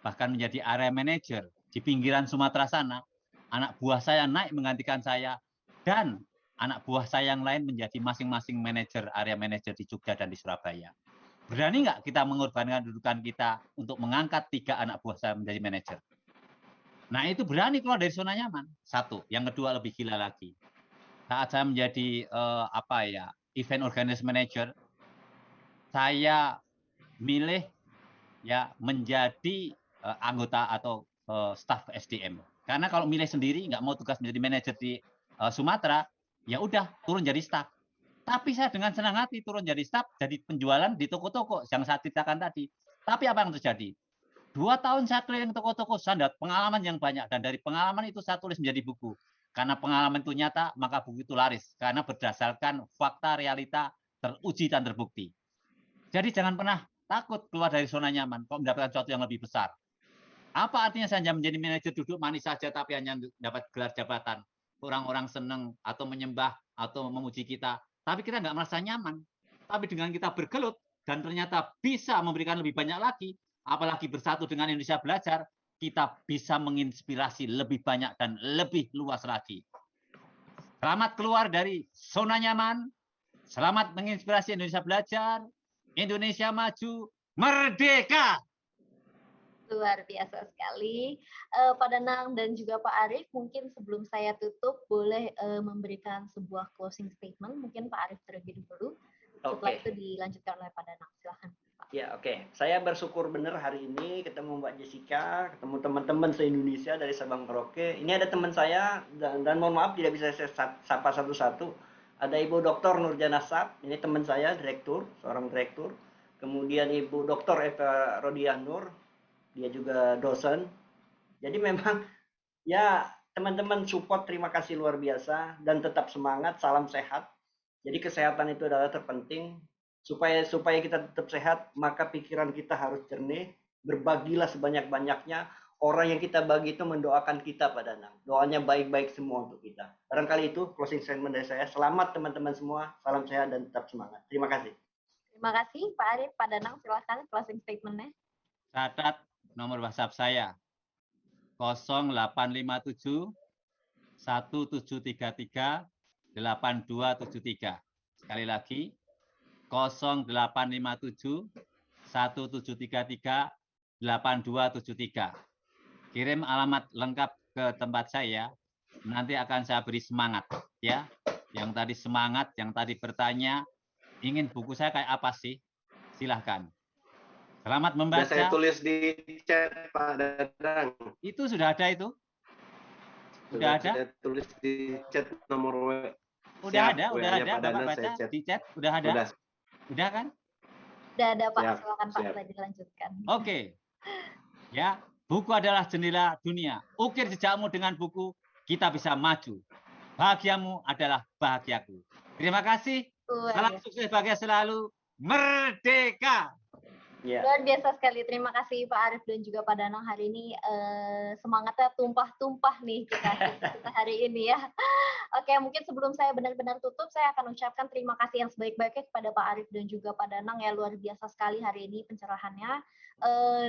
bahkan menjadi area manager di pinggiran Sumatera sana, anak buah saya naik menggantikan saya, dan anak buah saya yang lain menjadi masing-masing manajer, area manager di Jogja dan di Surabaya. Berani nggak kita mengorbankan kedudukan kita untuk mengangkat 3 anak buah saya menjadi manajer? Nah itu berani keluar dari zona nyaman. Satu. Yang kedua lebih gila lagi. Saat saya menjadi event organization manager, saya milih ya menjadi anggota atau staff SDM. Karena kalau milih sendiri nggak mau tugas menjadi manajer di Sumatera, ya udah turun jadi staff. Tapi saya dengan senang hati turun jadi staff, jadi penjualan di toko-toko yang saya ceritakan tadi. Tapi apa yang terjadi? 2 tahun saya keliling toko-toko, saya dapat pengalaman yang banyak. Dan dari pengalaman itu saya tulis menjadi buku. Karena pengalaman itu nyata, maka buku itu laris. Karena berdasarkan fakta, realita, teruji dan terbukti. Jadi jangan pernah takut keluar dari zona nyaman, kok mendapatkan sesuatu yang lebih besar. Apa artinya saya menjadi manajer duduk manis saja, tapi hanya dapat gelar jabatan. Orang-orang senang atau menyembah atau memuji kita. Tapi kita nggak merasa nyaman. Tapi dengan kita bergelut dan ternyata bisa memberikan lebih banyak lagi, apalagi bersatu dengan Indonesia Belajar, kita bisa menginspirasi lebih banyak dan lebih luas lagi. Selamat keluar dari zona nyaman. Selamat menginspirasi Indonesia Belajar. Indonesia maju, merdeka! Luar biasa sekali. Pak Danang dan juga Pak Arief, mungkin sebelum saya tutup, boleh memberikan sebuah closing statement. Mungkin Pak Arief terlebih dahulu. Setelah itu dilanjutkan oleh Pak Danang. Silahkan. Pak. Ya, oke. Saya bersyukur benar hari ini ketemu Mbak Jessica, ketemu teman-teman se-Indonesia dari Sabang Merauke. Ini ada teman saya, dan mohon maaf tidak bisa saya sapa satu-satu. Ada Ibu Dr. Nurjana Sab, ini teman saya, direktur, seorang direktur. Kemudian Ibu Dr. Eva Rodiah Nur, dia juga dosen. Jadi memang ya teman-teman support, terima kasih luar biasa, dan tetap semangat, salam sehat. Jadi kesehatan itu adalah terpenting. Supaya kita tetap sehat, maka pikiran kita harus jernih, berbagilah sebanyak-banyaknya. Orang yang kita bagi itu mendoakan kita, Pak Danang. Doanya baik-baik semua untuk kita. Barangkali itu closing statement dari saya. Selamat teman-teman semua, salam sehat dan tetap semangat. Terima kasih. Terima kasih Pak Arif, Pak Danang, silakan closing statement-nya. Catat nomor WhatsApp saya 0857 1733 8273. Sekali lagi 0857 1733 8273. Kirim alamat lengkap ke tempat saya, nanti akan saya beri semangat ya. Yang tadi semangat, yang tadi bertanya, ingin buku saya kayak apa sih? Silahkan. Selamat membaca. Sudah saya tulis di chat Pak Dadang. Itu sudah ada itu? Sudah ada? Saya tulis di chat nomor Udah Siap, ada, udah WA-nya ada. Pak Bapak Danang baca saya chat. di chat, udah ada? Udah kan? Udah ada Pak, Siap, silakan Pak, siap. bisa dilanjutkan. Oke. Ya, buku adalah jendela dunia. Ukir jejakmu dengan buku, kita bisa maju. Bahagiamu adalah bahagiaku. Terima kasih. Salam sukses bahagia selalu. Merdeka. Ya. Luar biasa sekali. Terima kasih Pak Arif dan juga Pak Danang. Hari ini semangatnya tumpah-tumpah nih kita hari ini ya. Oke, mungkin sebelum saya benar-benar tutup, saya akan ucapkan terima kasih yang sebaik-baiknya kepada Pak Arif dan juga Pak Danang ya. Luar biasa sekali hari ini pencerahannya.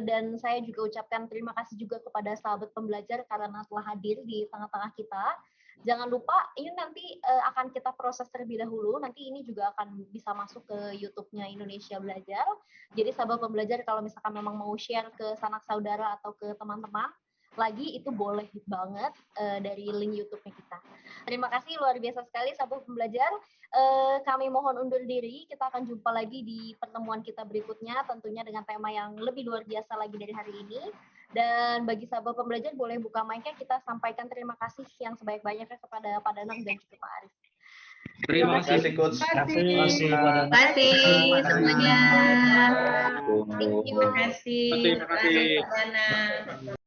Dan saya juga ucapkan terima kasih juga kepada sahabat pembelajar karena telah hadir di tengah-tengah kita. Jangan lupa, ini nanti akan kita proses terlebih dahulu. Nanti ini juga akan bisa masuk ke YouTube-nya Indonesia Belajar. Jadi sahabat pembelajar kalau misalkan memang mau share ke sanak saudara atau ke teman-teman lagi, itu boleh banget dari link YouTube-nya kita. Terima kasih luar biasa sekali sahabat pembelajar. Kami mohon undur diri. Kita akan jumpa lagi di pertemuan kita berikutnya, tentunya dengan tema yang lebih luar biasa lagi dari hari ini. Dan bagi sahabat pembelajar boleh buka mic-nya, kita sampaikan terima kasih yang sebaik-banyaknya kepada Pak Danang dan juga Pak Arif. Terima kasih Coach. Terima kasih. Terima kasih semuanya. Thank you. Terima kasih. Terima kasih. Pak Danang.